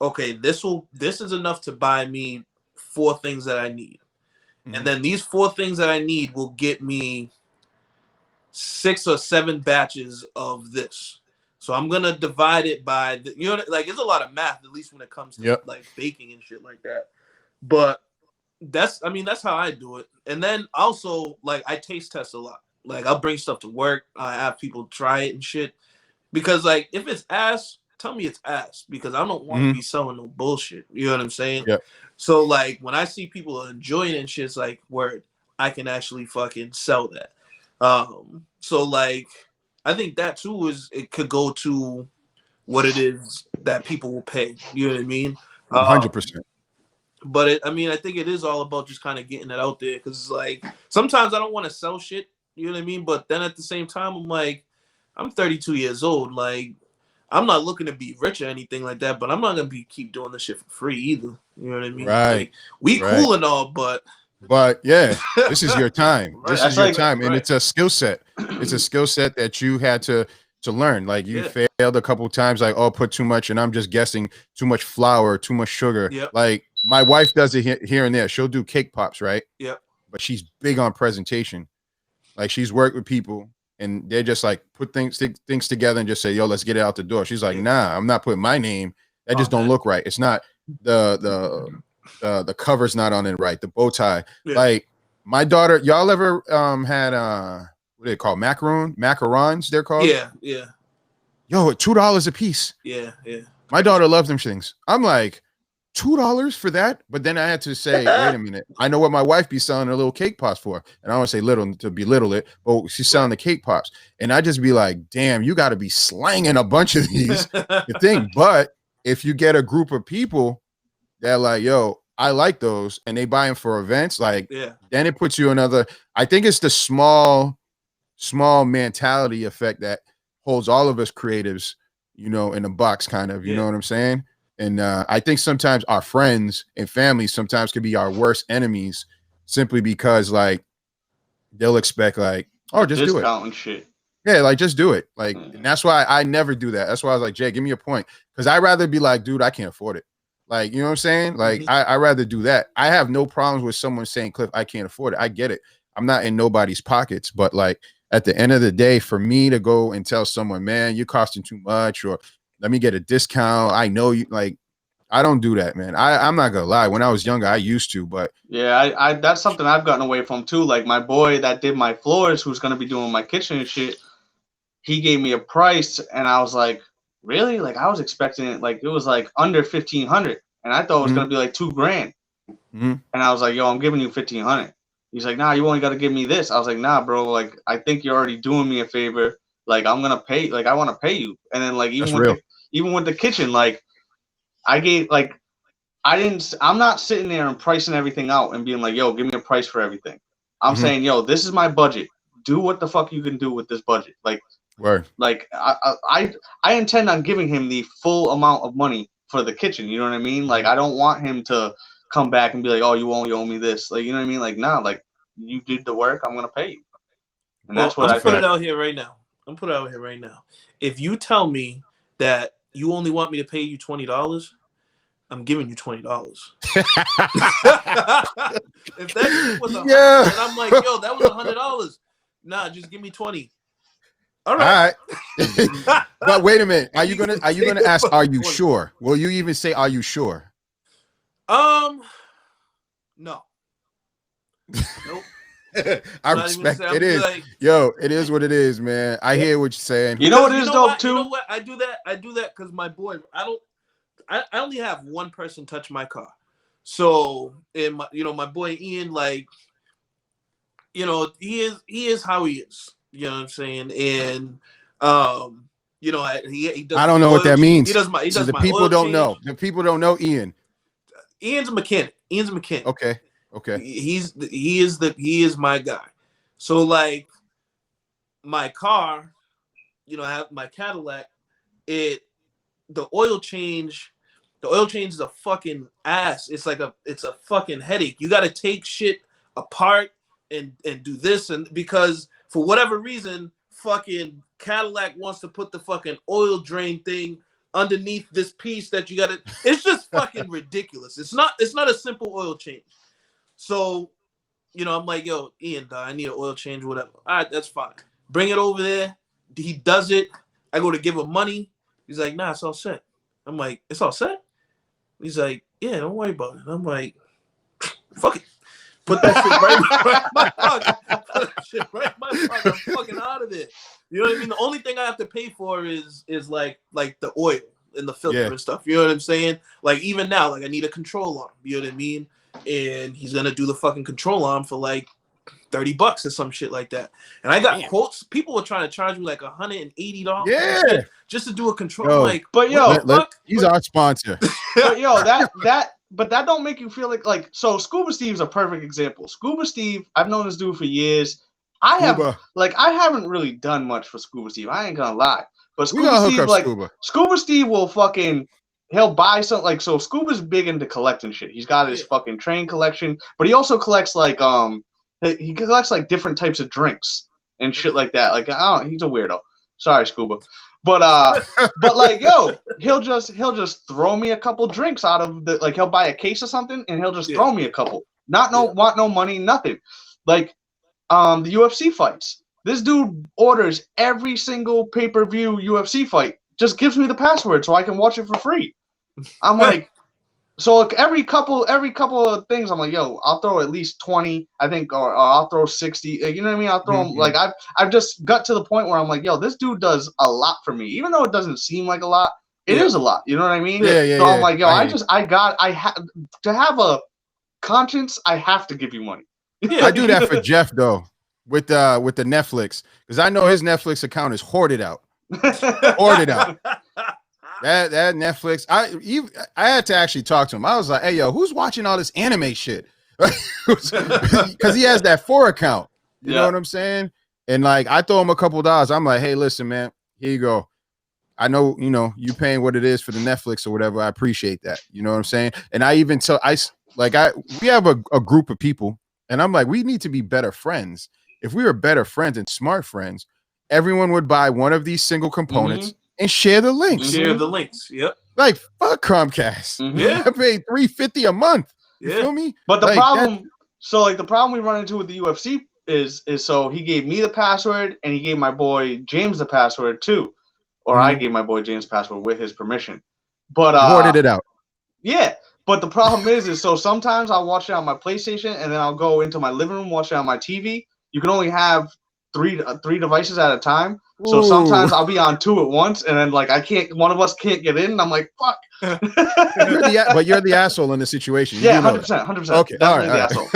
Speaker 4: okay, this is enough to buy me 4 things that I need. And then these 4 things that I need will get me 6 or 7 batches of this. So I'm going to divide it by, like, it's a lot of math, at least when it comes to like baking and shit like that. But that's how I do it. And then also, like, I taste test a lot. Like, I'll bring stuff to work. I have people try it and shit. Because, like, if it's ass, tell me it's ass. Because I don't want to be selling no bullshit. You know what I'm saying?
Speaker 2: Yeah.
Speaker 4: So, like, when I see people enjoying it and shit, it's like, word, I can actually fucking sell that. So, like, I think that, too, it could go to what it is that people will pay. You know what I mean?
Speaker 2: 100%.
Speaker 4: But, I think it is all about just kind of getting it out there. Because, like, sometimes I don't want to sell shit. You know what I mean? But then at the same time, I'm like, I'm 32 years old. Like, I'm not looking to be rich or anything like that, but I'm not gonna keep doing this shit for free either. You know what I mean?
Speaker 2: Right.
Speaker 4: Like, we cool and all, but
Speaker 2: yeah, this is your time.
Speaker 3: Right.
Speaker 2: This is your time, and it's a skill set. It's a skill set that you had to learn. Like, you failed a couple times. Like, oh, put too much, and I'm just guessing too much flour, too much sugar.
Speaker 4: Yep.
Speaker 2: Like, my wife does it here and there. She'll do cake pops, right?
Speaker 4: Yep.
Speaker 2: But she's big on presentation. Like, she's worked with people. And they're just like, put things together and just say, yo, let's get it out the door. She's like, nah, I'm not putting my name. That just don't look right. It's not the cover's not on it right. The bow tie. Yeah. Like, my daughter, y'all ever had what do they call macarons? They're called.
Speaker 4: Yeah.
Speaker 2: Yo, $2 a piece.
Speaker 4: Yeah.
Speaker 2: My daughter loves them things. I'm like, $2 for that? But then I had to say, wait a minute. I know what my wife be selling her little cake pops for. And I don't want to say little to belittle it, but she's selling the cake pops. And I just be like, damn, you got to be slanging a bunch of these. The thing. But if you get a group of people that like, yo, I like those, and they buy them for events, like, then it puts you another. I think it's the small mentality effect that holds all of us creatives, in a box, kind of, you know what I'm saying? And I think sometimes our friends and family sometimes can be our worst enemies, simply because, like, they'll expect, like, oh, just do it.
Speaker 3: And shit.
Speaker 2: Yeah, like, just do it. Like, and that's why I never do that. That's why I was like, Jay, give me a point. Because I'd rather be like, dude, I can't afford it. Like, you know what I'm saying? Like, I'd rather do that. I have no problems with someone saying, Cliff, I can't afford it. I get it. I'm not in nobody's pockets. But, like, at the end of the day, for me to go and tell someone, man, you're costing too much, or let me get a discount. I know you, like, I don't do that, man. I'm not gonna lie. When I was younger, I used to, but
Speaker 3: yeah, I that's something I've gotten away from too. Like, my boy that did my floors, who's gonna be doing my kitchen and shit, he gave me a price, and I was like, really? Like, I was expecting it, like, it was like under 1,500, and I thought it was gonna be like $2,000. And I was like, yo, I'm giving you 1,500. He's like, nah, you only got to give me this. I was like, nah, bro. Like, I think you're already doing me a favor. Like, I'm gonna pay. Like, I want to pay you. And then, like, even with the kitchen, like, I I'm not sitting there and pricing everything out and being like, yo, give me a price for everything. I'm saying, yo, this is my budget. Do what the fuck you can do with this budget. Like,
Speaker 2: Word.
Speaker 3: Like I intend on giving him the full amount of money for the kitchen. You know what I mean? Like, I don't want him to come back and be like, oh, you owe me this. Like, you know what I mean? Like, nah, like, you did the work, I'm gonna pay you. And that's what
Speaker 4: I'm put it out here right now. If you tell me that you only want me to pay you $20, I'm giving you $20. If that was $100, and I'm like, yo, that was $100. Nah, just give me 20. All right.
Speaker 2: But wait a minute. Are you gonna ask, are you sure? Will you even say, are you sure?
Speaker 4: No. Nope.
Speaker 2: I respect it. Is like, yo, it is what it is, man. I hear what you're saying.
Speaker 3: You know what is dope too?
Speaker 4: You know what? I do that because my boy, I only have one person touch my car. So, and my boy Ian, like, he is how he is. You know what I'm saying? And he does.
Speaker 2: I don't know what that means.
Speaker 4: He does
Speaker 2: the people don't know. The people don't know Ian.
Speaker 4: Ian's a mechanic.
Speaker 2: Okay.
Speaker 4: He is my guy. So like my car, I have my Cadillac. The oil change is a fucking ass. It's a fucking headache. You got to take shit apart and do this, and because for whatever reason, fucking Cadillac wants to put the fucking oil drain thing underneath this piece that you got to. It's just fucking ridiculous. It's not a simple oil change. So, I'm like, yo, Ian, I need an oil change, whatever. All right, that's fine. Bring it over there. He does it. I go to give him money. He's like, nah, it's all set. I'm like, it's all set? He's like, yeah, don't worry about it. I'm like, fuck it. Put that shit right in my pocket. Put that shit right in my pocket. I'm fucking out of there. You know what I mean? The only thing I have to pay for is like the oil and the filter and stuff. You know what I'm saying? Like, even now, like, I need a control arm. You know what I mean? And he's gonna do the fucking control arm for like $30 or some shit like that. And I got quotes. People were trying to charge me like $180 just to do a control.
Speaker 2: Yo,
Speaker 4: like,
Speaker 3: but yo,
Speaker 2: he's our sponsor.
Speaker 3: But yo, but that don't make you feel like so Scuba Steve's a perfect example. Scuba Steve, I've known this dude for years. I haven't really done much for Scuba Steve. I ain't gonna lie. But Scuba Steve, Scuba Steve will fucking, he'll buy something. Like, so Scuba's big into collecting shit. He's got his fucking train collection, but he also collects like he collects like different types of drinks and shit like that. Like, I don't, he's a weirdo. Sorry, Scuba. But like, yo, he'll just throw me a couple drinks out of the, like, he'll buy a case of something and he'll just throw me a couple. Want no money, nothing. Like the UFC fights. This dude orders every single pay-per-view UFC fight. Just gives me the password so I can watch it for free. I'm like, so like every couple of things, I'm like, yo, I'll throw at least 20, I think, or I'll throw 60. You know what I mean? I'll throw them. Like, I've just got to the point where I'm like, yo, this dude does a lot for me, even though it doesn't seem like a lot. It is a lot. You know what I mean? So I'm like, yo, I have to have a conscience. I have to give you money.
Speaker 2: I do that for Jeff though, with the Netflix, because I know his Netflix account is hoarded out. That Netflix, I had to actually talk to him. I was like, hey, yo, who's watching all this anime shit? Because he has that 4 account. You know what I'm saying? And like, I throw him a couple $. I'm like, hey, listen, man, here you go. I know, you paying what it is for the Netflix or whatever. I appreciate that. You know what I'm saying? And I even tell, we have a group of people, and I'm like, we need to be better friends. If we were better friends and smart friends, everyone would buy one of these single components and share the links.
Speaker 4: Yep.
Speaker 2: Like, fuck Comcast.
Speaker 4: Yeah.
Speaker 2: I pay $350 a month. You feel me?
Speaker 3: But the problem we run into with the UFC is so he gave me the password and he gave my boy James the password too. Or I gave my boy James the password with his permission. But
Speaker 2: hoarded it out.
Speaker 3: Yeah. But the problem is so sometimes I'll watch it on my PlayStation and then I'll go into my living room, watch it on my TV. You can only have three devices at a time. So sometimes I'll be on 2 at once, and then like one of us can't get in, and I'm like, fuck.
Speaker 2: But you're the asshole in the situation.
Speaker 3: Yeah, 100%.
Speaker 2: Okay,
Speaker 3: definitely the asshole.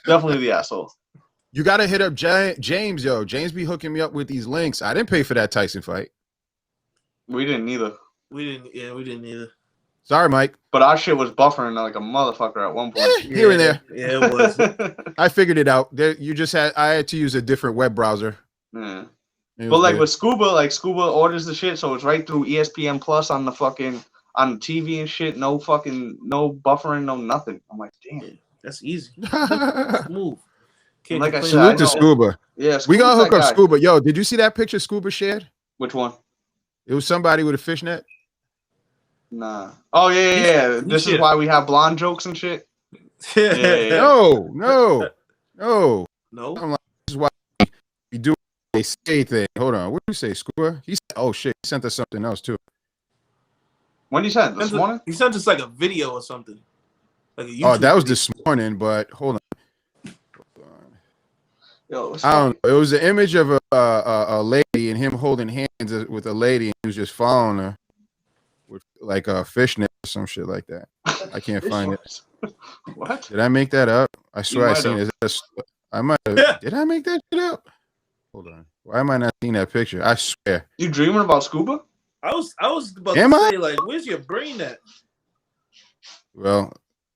Speaker 3: Definitely the asshole.
Speaker 2: You got to hit up James, yo. James be hooking me up with these links. I didn't pay for that Tyson fight.
Speaker 3: We didn't either.
Speaker 4: We didn't either.
Speaker 2: Sorry, Mike.
Speaker 3: But our shit was buffering like a motherfucker at one point.
Speaker 2: Here and there.
Speaker 4: Yeah, it was.
Speaker 2: I figured it out. I had to use a different web browser.
Speaker 3: Yeah. But like with Scuba, Scuba orders the shit, so it's right through ESPN Plus on the TV and shit. No buffering, no nothing. I'm like, damn,
Speaker 4: that's easy. Smooth.
Speaker 3: Like I said,
Speaker 2: salute to Scuba.
Speaker 3: Yeah,
Speaker 2: we gonna hook up Scuba. Yo, did you see that picture Scuba shared?
Speaker 3: Which one?
Speaker 2: It was somebody with a fishnet.
Speaker 3: Nah. Oh yeah. This is why we have blonde jokes and shit.
Speaker 2: Yeah. No. I'm like, this is why we do a say thing. Hold on. What did you say, Scuba? He said, oh shit, he sent us something else too.
Speaker 3: When you sent this morning?
Speaker 4: He sent us like a video or something. Like a
Speaker 2: YouTube that was this morning, but hold on.
Speaker 3: Yo,
Speaker 2: I don't know. It was an image of a lady and him holding hands with a lady, and he was just following her with like a fishnet or some shit like that. I can't find it.
Speaker 3: What?
Speaker 2: Did I make that up? I swear I seen it. I might have. Did I make that shit up? Hold on. Why am I not seeing that picture? I swear.
Speaker 3: You dreaming about Scuba?
Speaker 4: I was about to say, like, where's your brain at?
Speaker 2: Well,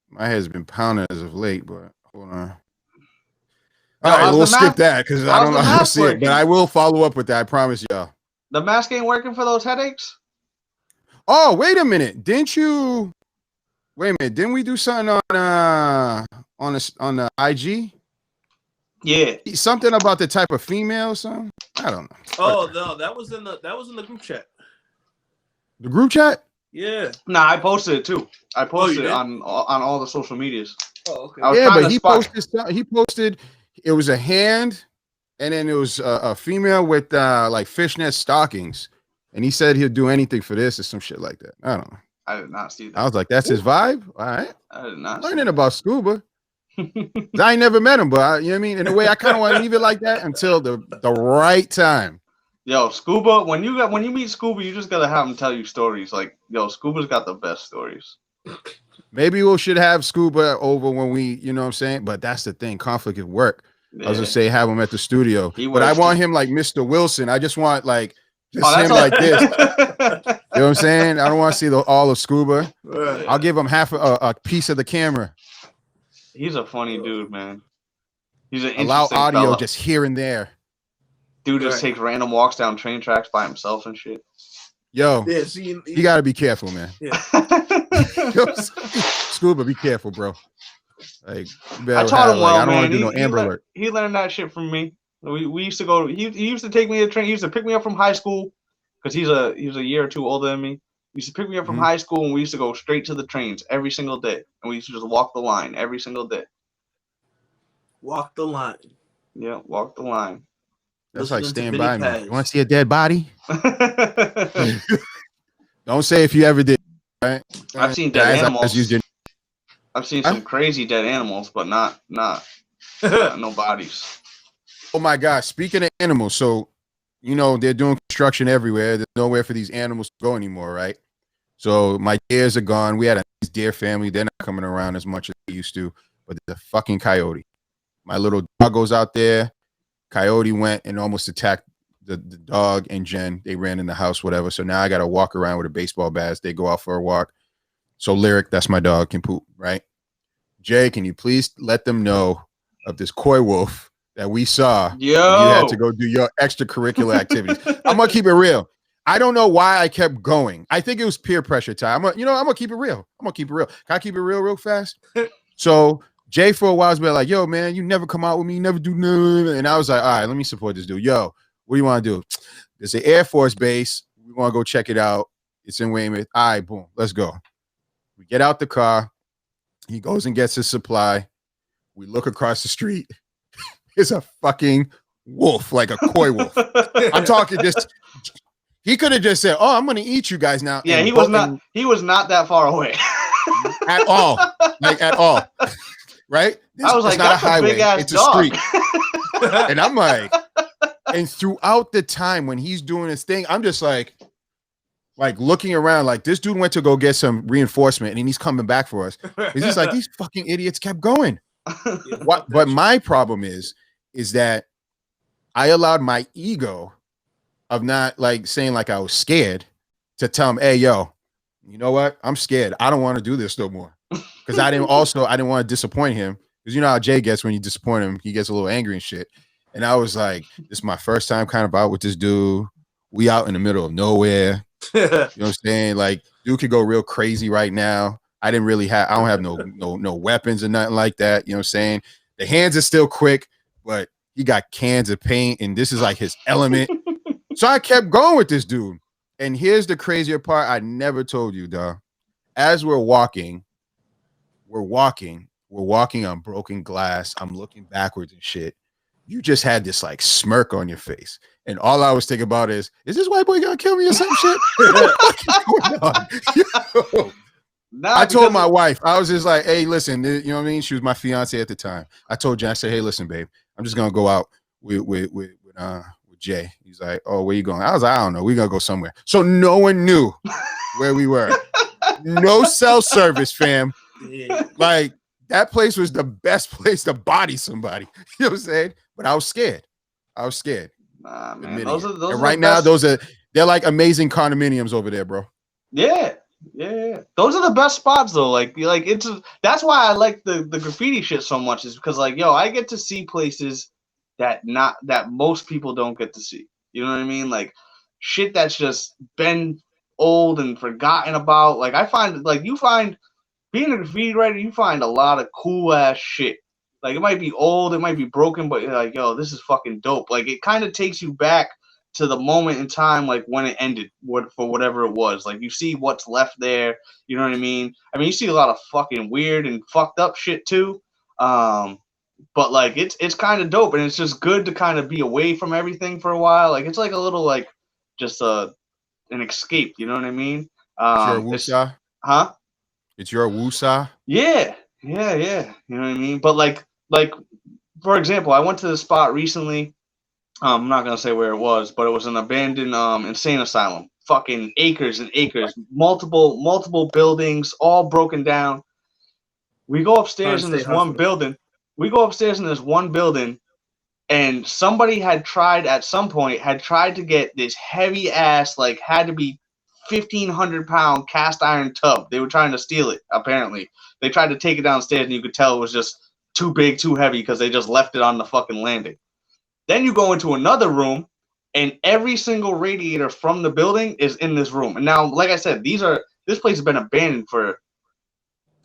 Speaker 2: my head's been pounding as of late, but hold on. All right, we'll skip that because I don't know how to see it, but I will follow up with that. I promise y'all.
Speaker 3: The mask ain't working for those headaches?
Speaker 2: Oh, wait a minute. Didn't we do something on the IG?
Speaker 3: Yeah.
Speaker 2: Something about the type of female or something? I don't know.
Speaker 4: Oh no, that was in the group chat.
Speaker 2: The group chat?
Speaker 4: Yeah.
Speaker 3: Nah, I posted it too. I posted it on all the social medias.
Speaker 4: Oh, okay.
Speaker 2: Yeah, but he posted it was a hand, and then it was a female with like fishnet stockings, and he said he'll do anything for this or some shit like that. I don't know.
Speaker 3: I did not see that.
Speaker 2: I was like, that's his vibe. All right.
Speaker 3: I did not.
Speaker 2: Learning about Scuba. I ain't never met him, but you know what I mean. In a way, I kind of want to leave it like that until the right time.
Speaker 3: Yo, Scuba, when you meet Scuba, you just gotta have him tell you stories. Like, yo, Scuba's got the best stories.
Speaker 2: Maybe we should have Scuba over when we, you know what I'm saying? But that's the thing, conflict at work. Yeah. I was gonna say have him at the studio, but I want him like Mr. Wilson. I just want like him like this. You know what I'm saying? I don't want to see all of Scuba. Right. I'll give him half a piece of the camera.
Speaker 3: He's a funny dude, man. He's an
Speaker 2: allow audio
Speaker 3: fella.
Speaker 2: Just here and there.
Speaker 3: Dude just takes random walks down train tracks by himself and shit.
Speaker 2: Yo, you gotta be careful, man. Yeah. Scuba, be careful, bro. Like,
Speaker 3: I taught him well,
Speaker 2: I don't
Speaker 3: man.
Speaker 2: want to do no Amber Alert.
Speaker 3: He learned that shit from me. We used to go. He used to take me to train. He used to pick me up from high school because he was a year or two older than me. He used to pick me up from high school, and we used to go straight to the trains every single day, and we used to just walk the line every single day.
Speaker 4: Walk the line.
Speaker 3: Yeah, walk the line.
Speaker 2: That's like Stand By Me. You want to see a dead body? Don't say if you ever did. Right?
Speaker 3: I've seen dead animals. I've seen some crazy dead animals, but not no bodies.
Speaker 2: Oh my God! Speaking of animals, so you know they're doing construction everywhere. There's nowhere for these animals to go anymore, right? So my deers are gone. We had a nice deer family. They're not coming around as much as they used to. But there's a fucking coyote. My little dog goes out there. Coyote went and almost attacked the dog and Jen. They ran in the house, whatever. So now I got to walk around with a baseball bat as they go out for a walk. So Lyric, that's my dog, can poop, right? Jay, can you please let them know of this coy wolf that we saw?
Speaker 3: Yo,
Speaker 2: you had to go do your extracurricular activities. I'm gonna keep it real. I don't know why I kept going. I think it was peer pressure time. I'm gonna keep it real. Can I keep it real fast? So Jay for a while has been like, yo, man, you never come out with me, you never do nothing. And I was like, all right, let me support this dude. Yo, what do you want to do? There's an Air Force base. We want to go check it out. It's in Weymouth. All right, boom, let's go. We get out the car. He goes and gets his supply. We look across the street. It's a fucking wolf, like a coy wolf. I'm talking just, he could have just said, oh, I'm going to eat you guys now.
Speaker 3: Yeah, he was not that far away.
Speaker 2: At all. Like, at all. Right?
Speaker 3: I was like,
Speaker 2: it's not a highway. It's
Speaker 3: dog.
Speaker 2: A street. And I'm like, and throughout the time when he's doing his thing, I'm just like looking around, like this dude went to go get some reinforcement and he's coming back for us. He's just like, these fucking idiots kept going. But my problem is that I allowed my ego of not like saying like I was scared to tell him, hey, yo, you know what? I'm scared. I don't want to do this no more. Because I didn't want to disappoint him. Because you know how Jay gets when you disappoint him, he gets a little angry and shit. And I was like, this is my first time kind of out with this dude. We out in the middle of nowhere. You know what I'm saying? Like, dude could go real crazy right now. I don't have no weapons or nothing like that. You know what I'm saying? The hands are still quick, but he got cans of paint, and this is like his element. So I kept going with this dude. And here's the crazier part I never told you, dog. As we're walking on broken glass. I'm looking backwards and shit. You just had this like smirk on your face. And all I was thinking about is this white boy gonna kill me or some shit? What the fuck is going on? I told my wife, I was just like, hey, listen, you know what I mean? She was my fiance at the time. I told Jen, I said, hey, listen, babe, I'm just gonna go out with Jay. He's like, oh, where you going? I was like, I don't know. We're gonna go somewhere. So no one knew where we were. No cell service, fam.
Speaker 4: Yeah.
Speaker 2: Like that place was the best place to body somebody. You know what I'm saying? But I was scared.
Speaker 3: Nah, man.
Speaker 2: And
Speaker 3: Those are
Speaker 2: right now, they're like amazing condominiums over there, bro.
Speaker 3: Yeah. Those are the best spots though. That's why I like the graffiti shit so much, is because like, yo, I get to see places that most people don't get to see. You know what I mean? Like shit that's just been old and forgotten about. Like I find, like, you find being a graffiti writer, you find a lot of cool ass shit. Like it might be old, it might be broken, but you're like, yo, this is fucking dope. Like it kind of takes you back to the moment in time, like when it ended, for whatever it was. Like you see what's left there. You know what I mean? I mean, you see a lot of fucking weird and fucked up shit too. But like it's kind of dope, and it's just good to kind of be away from everything for a while. Like it's like a little like just an escape. You know what I mean?
Speaker 2: It's your woosah,
Speaker 3: huh?
Speaker 2: It's your woosah.
Speaker 3: Yeah. You know what I mean? But like for example, I went to the spot recently. I'm not gonna say where it was, but it was an abandoned insane asylum. Fucking acres and acres, multiple buildings, all broken down. We go upstairs in this one building. And somebody had tried to get this heavy ass, like had to be 1,500-pound cast iron tub. They were trying to steal it. Apparently, they tried to take it downstairs, and you could tell it was just too big, too heavy, because they just left it on the fucking landing. Then you go into another room, and every single radiator from the building is in this room. And now, like I said, this place has been abandoned for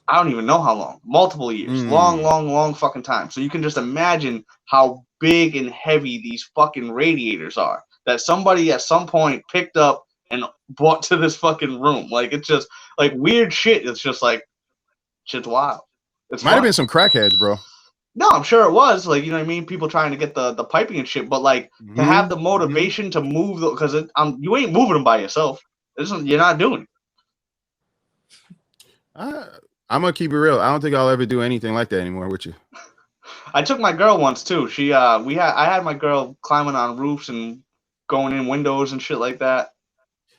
Speaker 3: I don't even know how long, multiple years, long fucking time. So you can just imagine how big and heavy these fucking radiators are that somebody at some point picked up and brought to this fucking room. Like it's just like weird shit. It's just like shit's wild. It
Speaker 2: might have been some crackheads, bro.
Speaker 3: No, I'm sure it was. Like, you know what I mean? People trying to get the piping and shit, but like to have the motivation to move, because you ain't moving them by yourself. You're not doing it.
Speaker 2: I'm gonna keep it real. I don't think I'll ever do anything like that anymore with you.
Speaker 3: I took my girl once too. I had my girl climbing on roofs and going in windows and shit like that.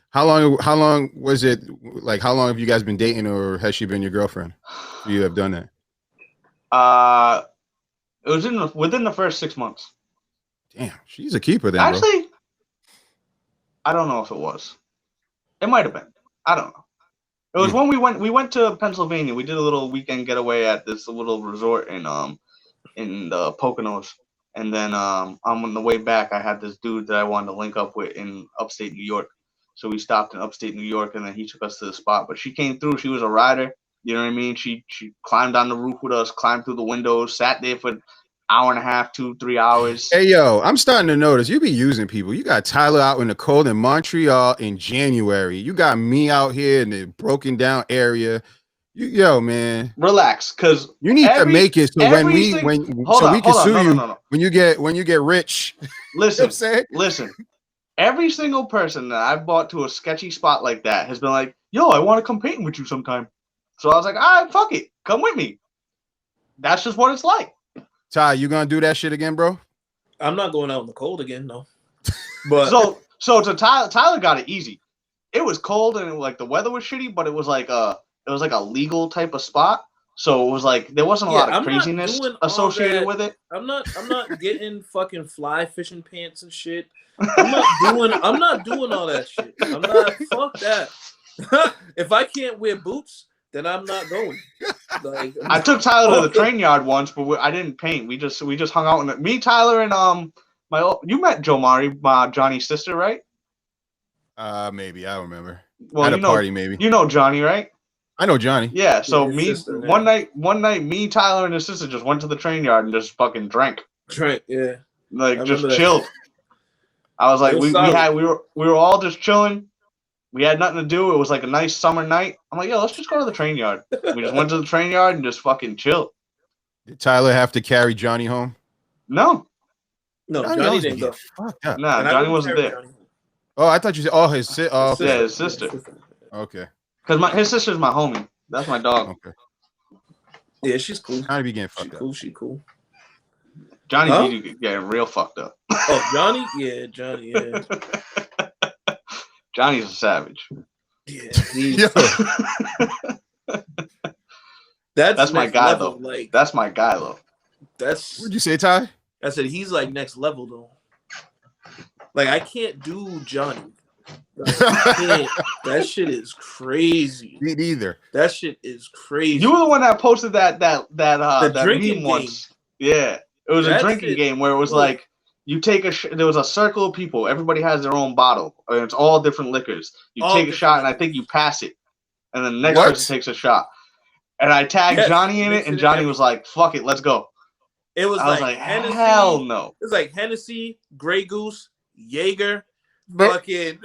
Speaker 2: How long was it? Like, how long have you guys been dating, or has she been your girlfriend? You have done that.
Speaker 3: It was within the first 6 months.
Speaker 2: Damn, she's a keeper then.
Speaker 3: Actually,
Speaker 2: bro.
Speaker 3: I don't know if it was. It might have been. I don't know. It was when we went to Pennsylvania. We did a little weekend getaway at this little resort in the Poconos, and then on the way back, I had this dude that I wanted to link up with in upstate New York. So we stopped in upstate New York, and then he took us to the spot. But she came through. She was a rider. You know what I mean? She climbed on the roof with us, climbed through the windows, sat there for an hour and a half, 2-3 hours.
Speaker 2: Hey, yo, I'm starting to notice you be using people. You got Tyler out in the cold in Montreal in January. You got me out here in the broken down area. Yo, man,
Speaker 3: relax, because
Speaker 2: you need to make it so we can sue you when you get rich.
Speaker 3: Listen,
Speaker 2: you know what I'm saying?
Speaker 3: Listen. Every single person that I've brought to a sketchy spot like that has been like, "Yo, I want to come painting with you sometime." So I was like, all right, fuck it. Come with me. That's just what it's like.
Speaker 2: Ty, you gonna do that shit again, bro?
Speaker 4: I'm not going out in the cold again, no. But
Speaker 3: so to Tyler got it easy. It was cold and like the weather was shitty, but it was like a legal type of spot. So it was like there wasn't a lot of craziness associated with it.
Speaker 4: I'm not getting fucking fly fishing pants and shit. I'm not doing all that shit. Fuck that. If I can't wear boots, then I'm not going. Like,
Speaker 3: I took Tyler to the train yard once, but I didn't paint. We just hung out. Me, Tyler, and you met Joe Mari, Johnny's sister, right?
Speaker 2: Maybe I don't remember.
Speaker 3: Well,
Speaker 2: at a party, maybe.
Speaker 3: You know Johnny, right?
Speaker 2: I know Johnny.
Speaker 3: Yeah. So
Speaker 4: sister,
Speaker 3: one night, me, Tyler, and his sister just went to the train yard and just fucking drank.
Speaker 4: Yeah.
Speaker 3: Like just chilled. I was like, we were all just chilling. We had nothing to do. It was like a nice summer night. I'm like, yo, let's just go to the train yard. We just went to the train yard and just fucking chilled.
Speaker 2: Did Tyler have to carry Johnny home?
Speaker 3: No,
Speaker 4: Johnny didn't go.
Speaker 3: Nah, Johnny wasn't there.
Speaker 2: Johnny. Oh, I thought you said, his sister. Oh, okay.
Speaker 3: Yeah, his sister.
Speaker 2: Okay.
Speaker 3: Because his sister's my homie. That's my dog.
Speaker 2: Okay.
Speaker 4: Yeah, she's cool.
Speaker 2: Johnny be getting fucked up.
Speaker 4: She cool.
Speaker 3: Johnny be getting real fucked up.
Speaker 4: Oh, Johnny? Yeah, Johnny, yeah.
Speaker 3: Johnny's a savage.
Speaker 4: Yeah. That's
Speaker 3: my guy,
Speaker 4: level,
Speaker 3: though.
Speaker 4: Like,
Speaker 3: that's my guy, though.
Speaker 2: What'd you say, Ty?
Speaker 4: I said he's like next level, though. Like, I can't do Johnny. Like, that shit is crazy.
Speaker 2: Me neither.
Speaker 4: That shit is crazy.
Speaker 3: You were the one that posted that
Speaker 4: drinking
Speaker 3: meme
Speaker 4: game.
Speaker 3: once. Yeah, it was a drinking game where it was like you take there was a circle of people. Everybody has their own bottle, and it's all different liquors. You take a shot, and I think you pass it, and then the next person takes a shot. And I tagged Johnny in it, and Johnny was like, "Fuck it, let's go."
Speaker 4: I was like
Speaker 3: Hennessy, hell no.
Speaker 4: It was like Hennessy, Grey Goose, Jaeger, fucking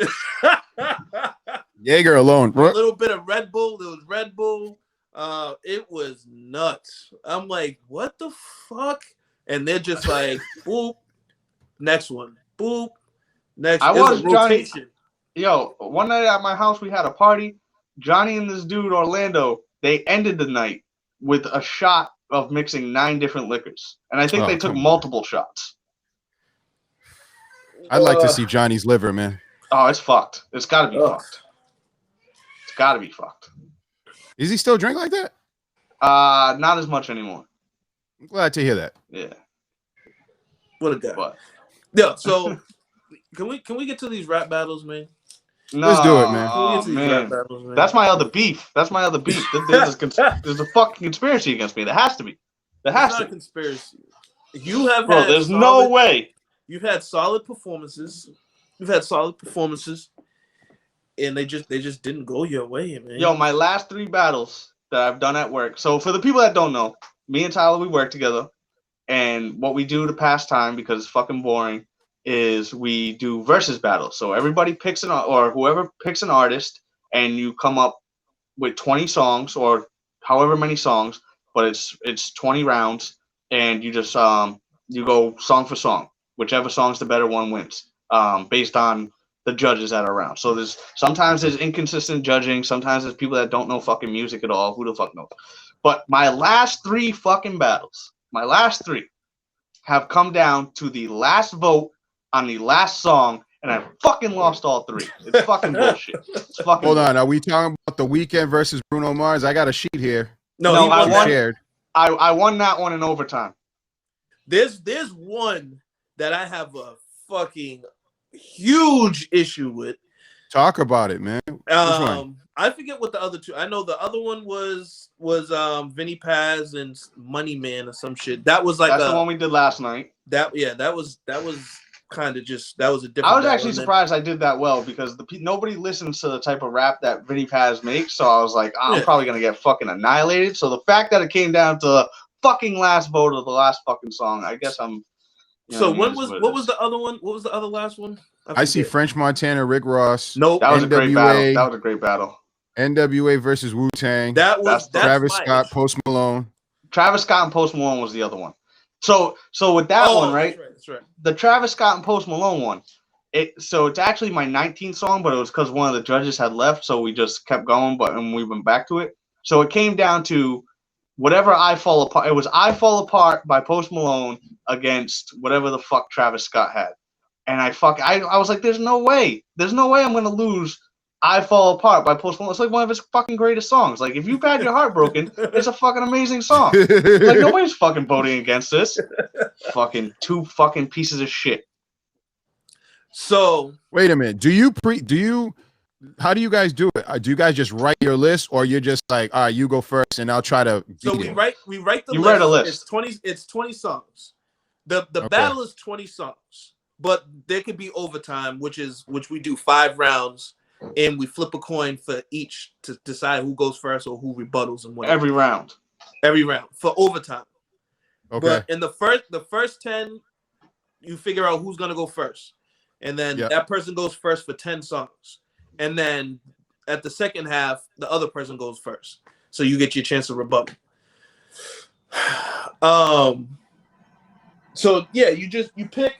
Speaker 2: Jaeger alone, bro.
Speaker 4: A little bit of Red Bull. There was Red Bull. It was nuts. I'm like, what the fuck? And they're just like, boop, next one, boop, next.
Speaker 3: I was Johnny.
Speaker 4: Yo,
Speaker 3: one night at my house, we had a party. Johnny and this dude Orlando, they ended the night with a shot of mixing 9 different liquors, and I think they took multiple shots.
Speaker 2: I'd like to see Johnny's liver, man.
Speaker 3: Oh, it's fucked. It's got to be fucked. It's got to be fucked.
Speaker 2: Is he still drink like that?
Speaker 3: Not as much anymore.
Speaker 2: I'm glad to hear that.
Speaker 3: Yeah.
Speaker 4: What a guy.
Speaker 3: But.
Speaker 4: Yeah. So, can we get to these rap battles, man?
Speaker 2: No, let's do it, man.
Speaker 3: Man. Battles, man. That's my other beef. There's a fucking conspiracy against me. There has to be. There has to be.
Speaker 4: Conspiracy. You have,
Speaker 3: bro. There's no way.
Speaker 4: You've had solid performances. And they just didn't go your way, man.
Speaker 3: Yo, my last 3 battles that I've done at work. So for the people that don't know, me and Tyler, we work together, and what we do to pass time, because it's fucking boring, is we do Versuz Battles. So everybody picks whoever picks an artist, and you come up with 20 songs or however many songs, but it's 20 rounds, and you just you go song for song. Whichever song's the better one wins, based on the judges that are around. So sometimes there's inconsistent judging. Sometimes there's people that don't know fucking music at all. Who the fuck knows? But my last 3 fucking battles, have come down to the last vote on the last song, and I fucking lost all 3. It's fucking bullshit. It's fucking
Speaker 2: Hold on. Are we talking about The Weeknd versus Bruno Mars? I got a sheet here.
Speaker 3: No, I won. I won that one in overtime.
Speaker 4: There's one that I have a fucking huge issue with.
Speaker 2: Talk about it, man. Which one?
Speaker 4: I forget what the other 2. I know the other one was Vinny Paz and Money Man or some shit. That was like
Speaker 3: that's the one we did last night.
Speaker 4: That was kind of that was a different.
Speaker 3: I was actually surprised I did that well, because nobody listens to the type of rap that Vinny Paz makes. So I was like, I'm probably gonna get fucking annihilated. So the fact that it came down to the fucking last vote of the last fucking song, I guess I'm.
Speaker 4: So what was the other one? What was the other last one?
Speaker 2: I see French Montana, Rick Ross.
Speaker 4: Nope.
Speaker 3: That was a great battle. That was a great battle.
Speaker 2: NWA versus Wu-Tang.
Speaker 4: That's
Speaker 2: Travis Scott, Post Malone.
Speaker 3: Travis Scott and Post Malone was the other one. So with that one, right?
Speaker 4: That's right.
Speaker 3: The Travis Scott and Post Malone one. It's actually my 19th song, but it was because one of the judges had left, so we just kept going, and we went back to it. So it came down to whatever I Fall Apart. It was I Fall Apart by Post Malone against whatever the fuck Travis Scott had. And I was like, there's no way I'm gonna lose I Fall Apart by Post Malone. It's like one of his fucking greatest songs. Like, if you've had your heart broken, it's a fucking amazing song. Like, nobody's fucking voting against this. Fucking 2 fucking pieces of shit.
Speaker 4: So
Speaker 2: wait a minute. Do you how do you guys do it? Do you guys just write your list, or you're just like, all right, you go first, and I'll try to?
Speaker 4: So
Speaker 2: beat it?
Speaker 4: we write the
Speaker 3: You
Speaker 4: list.
Speaker 3: write a list.
Speaker 4: It's 20 songs. The
Speaker 2: Okay.
Speaker 4: battle is 20 songs, but there could be overtime, which we do 5 rounds, and we flip a coin for each to decide who goes first or who rebuttals and whatever.
Speaker 3: Every round
Speaker 4: For overtime.
Speaker 2: Okay.
Speaker 4: But in the first 10, you figure out who's gonna go first, and then that person goes first for 10 songs, and then at the second half, the other person goes first, so you get your chance to rebuttal. So yeah, you pick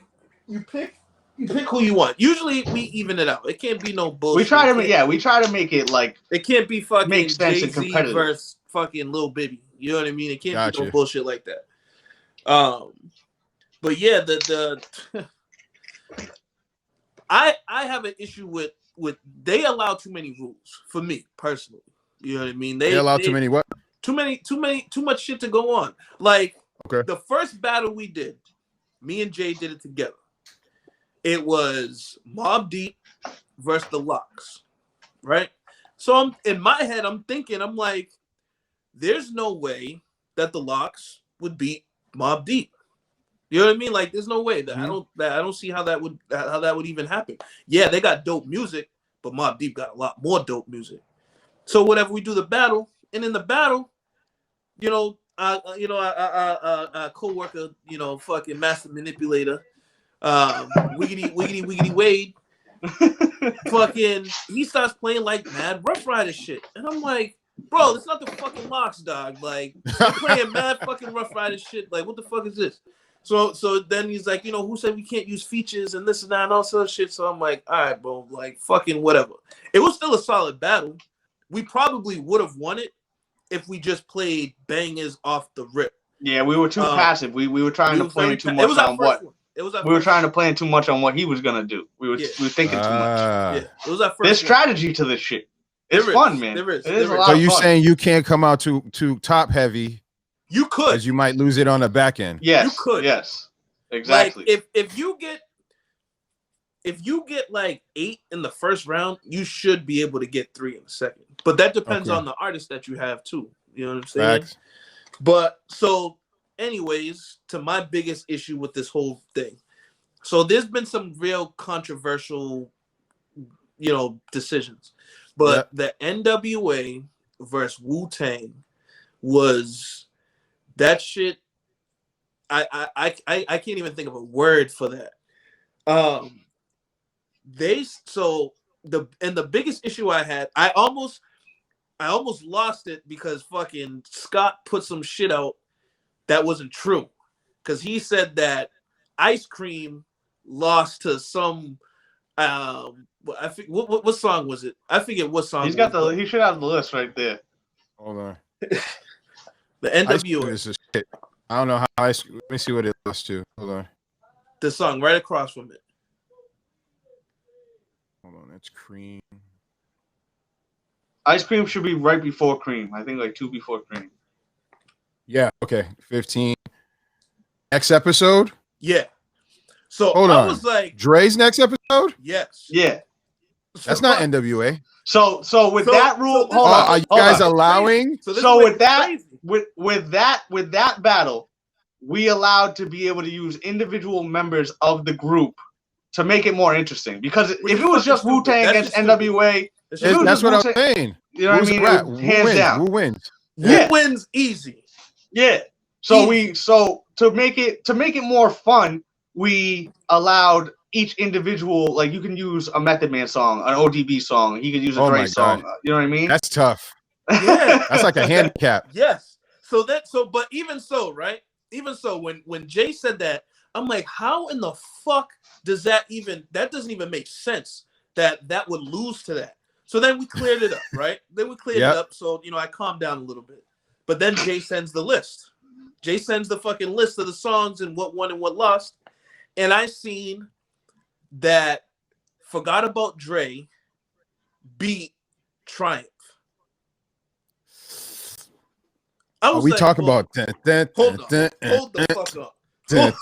Speaker 4: who you want. Usually we even it out. It can't be no bullshit.
Speaker 3: we try to make it like
Speaker 4: it can't be fucking
Speaker 3: make sense and
Speaker 4: Jay-Z
Speaker 3: competitive
Speaker 4: versus fucking Lil Bibby. You know what I mean? It can't be no bullshit like that. But yeah, I have an issue with they allow too many rules for me personally. You know what I mean?
Speaker 2: They allow too many what?
Speaker 4: Too much shit to go on. Like the first battle we did, me and Jay did it together. It was Mobb Deep versus the Locks, right? So in my head, I'm thinking, I'm like, there's no way that the Locks would beat Mobb Deep. You know what I mean? Like, there's no way that I don't see how that would even happen. Yeah, they got dope music, but Mobb Deep got a lot more dope music. So whenever we do the battle, and in the battle, our co-worker, fucking master manipulator, wiggity Wade, fucking, he starts playing like mad Rough Rider shit, and I'm like, bro, it's not the fucking Locks, dog. Like, you're playing mad fucking Rough Rider shit. Like, what the fuck is this? So then he's like, who said we can't use features and this and that and all sort of shit? So I'm like, all right, bro, like, fucking whatever. It was still a solid battle. We probably would have won it if we just played bangers off the rip.
Speaker 3: Yeah, we were too passive. We were trying to play too much on what. We were trying to play too much on what he was gonna do. We were thinking too much. Yeah,
Speaker 4: it was our first.
Speaker 3: There's strategy to this shit. It's fun, man.
Speaker 4: There is.
Speaker 3: It is a lot
Speaker 2: So
Speaker 3: of
Speaker 2: you
Speaker 3: fun.
Speaker 2: saying you can't come out too top heavy?
Speaker 4: You could,
Speaker 2: because you might lose it on the back end.
Speaker 3: Yes,
Speaker 4: you could.
Speaker 3: Yes, exactly.
Speaker 4: Like if you get like 8 in the first round, you should be able to get 3 in the second. But that depends on the artist that you have too. You know what I'm saying?
Speaker 2: Facts.
Speaker 4: But so, anyways, to my biggest issue with this whole thing. So there's been some real controversial, decisions. But the NWA versus Wu-Tang was that shit. I can't even think of a word for that. The biggest issue I had, I almost lost it because fucking Scott put some shit out that wasn't true. Because he said that Ice Cream lost to some I think what song was it? I forget what song.
Speaker 3: He should have the list right there.
Speaker 2: Hold on.
Speaker 4: The NWA.
Speaker 2: This is shit. I don't know how let me see what it lost to. Hold on.
Speaker 4: The song right across from it.
Speaker 2: Hold on, that's Cream.
Speaker 3: Ice Cream should be right before Cream. I think like 2 before Cream.
Speaker 2: Yeah, okay. 15. Next episode?
Speaker 4: Yeah. So
Speaker 2: hold on.
Speaker 4: Was like,
Speaker 2: Dre's next episode?
Speaker 4: Yes.
Speaker 3: Yeah.
Speaker 2: That's not NWA.
Speaker 3: So with that rule, hold on.
Speaker 2: Are you guys allowing?
Speaker 3: So with that battle, we allowed to be able to use individual members of the group to make it more interesting. Because if it was just Wu-Tang against NWA,
Speaker 2: that's what I'm saying.
Speaker 3: You know what I mean? Hands down.
Speaker 2: Who wins?
Speaker 4: Who wins easy.
Speaker 3: Yeah. So to make it more fun, we allowed each individual, like you can use a Method Man song, an ODB song, he could use a Dre song. You know what I mean?
Speaker 2: That's tough.
Speaker 4: Yeah.
Speaker 2: That's like a handicap.
Speaker 4: Yes. But even so, right? Even so, when Jay said that, I'm like, how in the fuck does that doesn't even make sense that would lose to that. So then we cleared it up, right? Then we cleared it up. So, I calmed down a little bit. But then Jay sends the list. Jay sends the fucking list of the songs and what won and what lost. And I seen that Forgot About Dre beat Triumph.
Speaker 2: Are we talking about
Speaker 4: hold the fuck up. I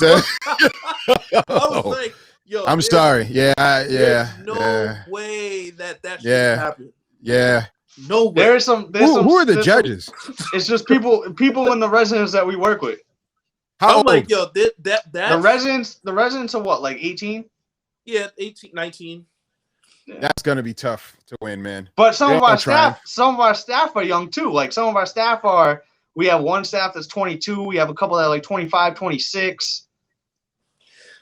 Speaker 4: was like, Yo,
Speaker 2: I'm sorry. Yeah,
Speaker 4: there's no way that should happen.
Speaker 2: Yeah.
Speaker 4: No way.
Speaker 3: There's some.
Speaker 2: Who are the judges?
Speaker 3: It's just people in the residents that we work with.
Speaker 2: How old?
Speaker 4: Like, yo, that
Speaker 3: the residents are what, like 18?
Speaker 4: Yeah, 18, 19.
Speaker 3: Yeah.
Speaker 2: That's gonna be tough to win, man.
Speaker 3: But some of our staff are young too. Like some of our staff are. We have one staff that's 22. We have a couple that are like 25, 26.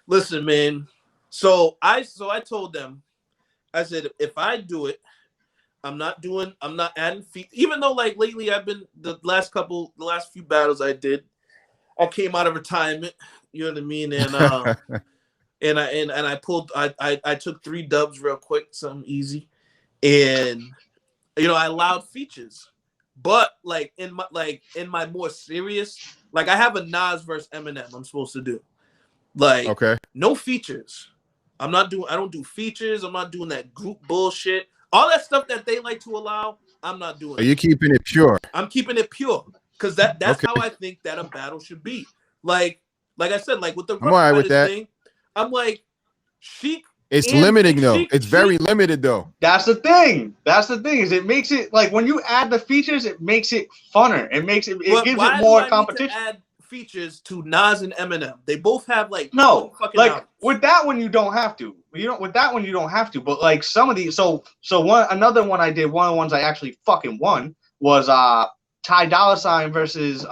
Speaker 4: Listen, man. So I told them, I said, if I do it, I'm not adding feet. Even though like lately the last few battles I did, I came out of retirement. You know what I mean? And I took 3 dubs real quick, something easy, and I allowed features. But like in my more serious, like I have a Nas versus Eminem I'm supposed to do. Like, okay, no features. I don't do features. I'm not doing that group bullshit. All that stuff that they like to allow, I'm not doing.
Speaker 2: Are you keeping it pure?
Speaker 4: I'm keeping it pure because that's how I think that a battle should be. Like I said, like with the
Speaker 2: I'm all right with that
Speaker 4: thing, I'm like, Sheik.
Speaker 2: It's limiting though. It's very limited though.
Speaker 3: That's the thing. Is it makes it like when you add the features, it makes it funner. It gives it more competition.
Speaker 4: Need to add features to Nas and Eminem. They both have like
Speaker 3: with that one you don't have to. With that one you don't have to. But like some of these, another one I did. One of the ones I actually fucking won was Ty Dolla $ign versus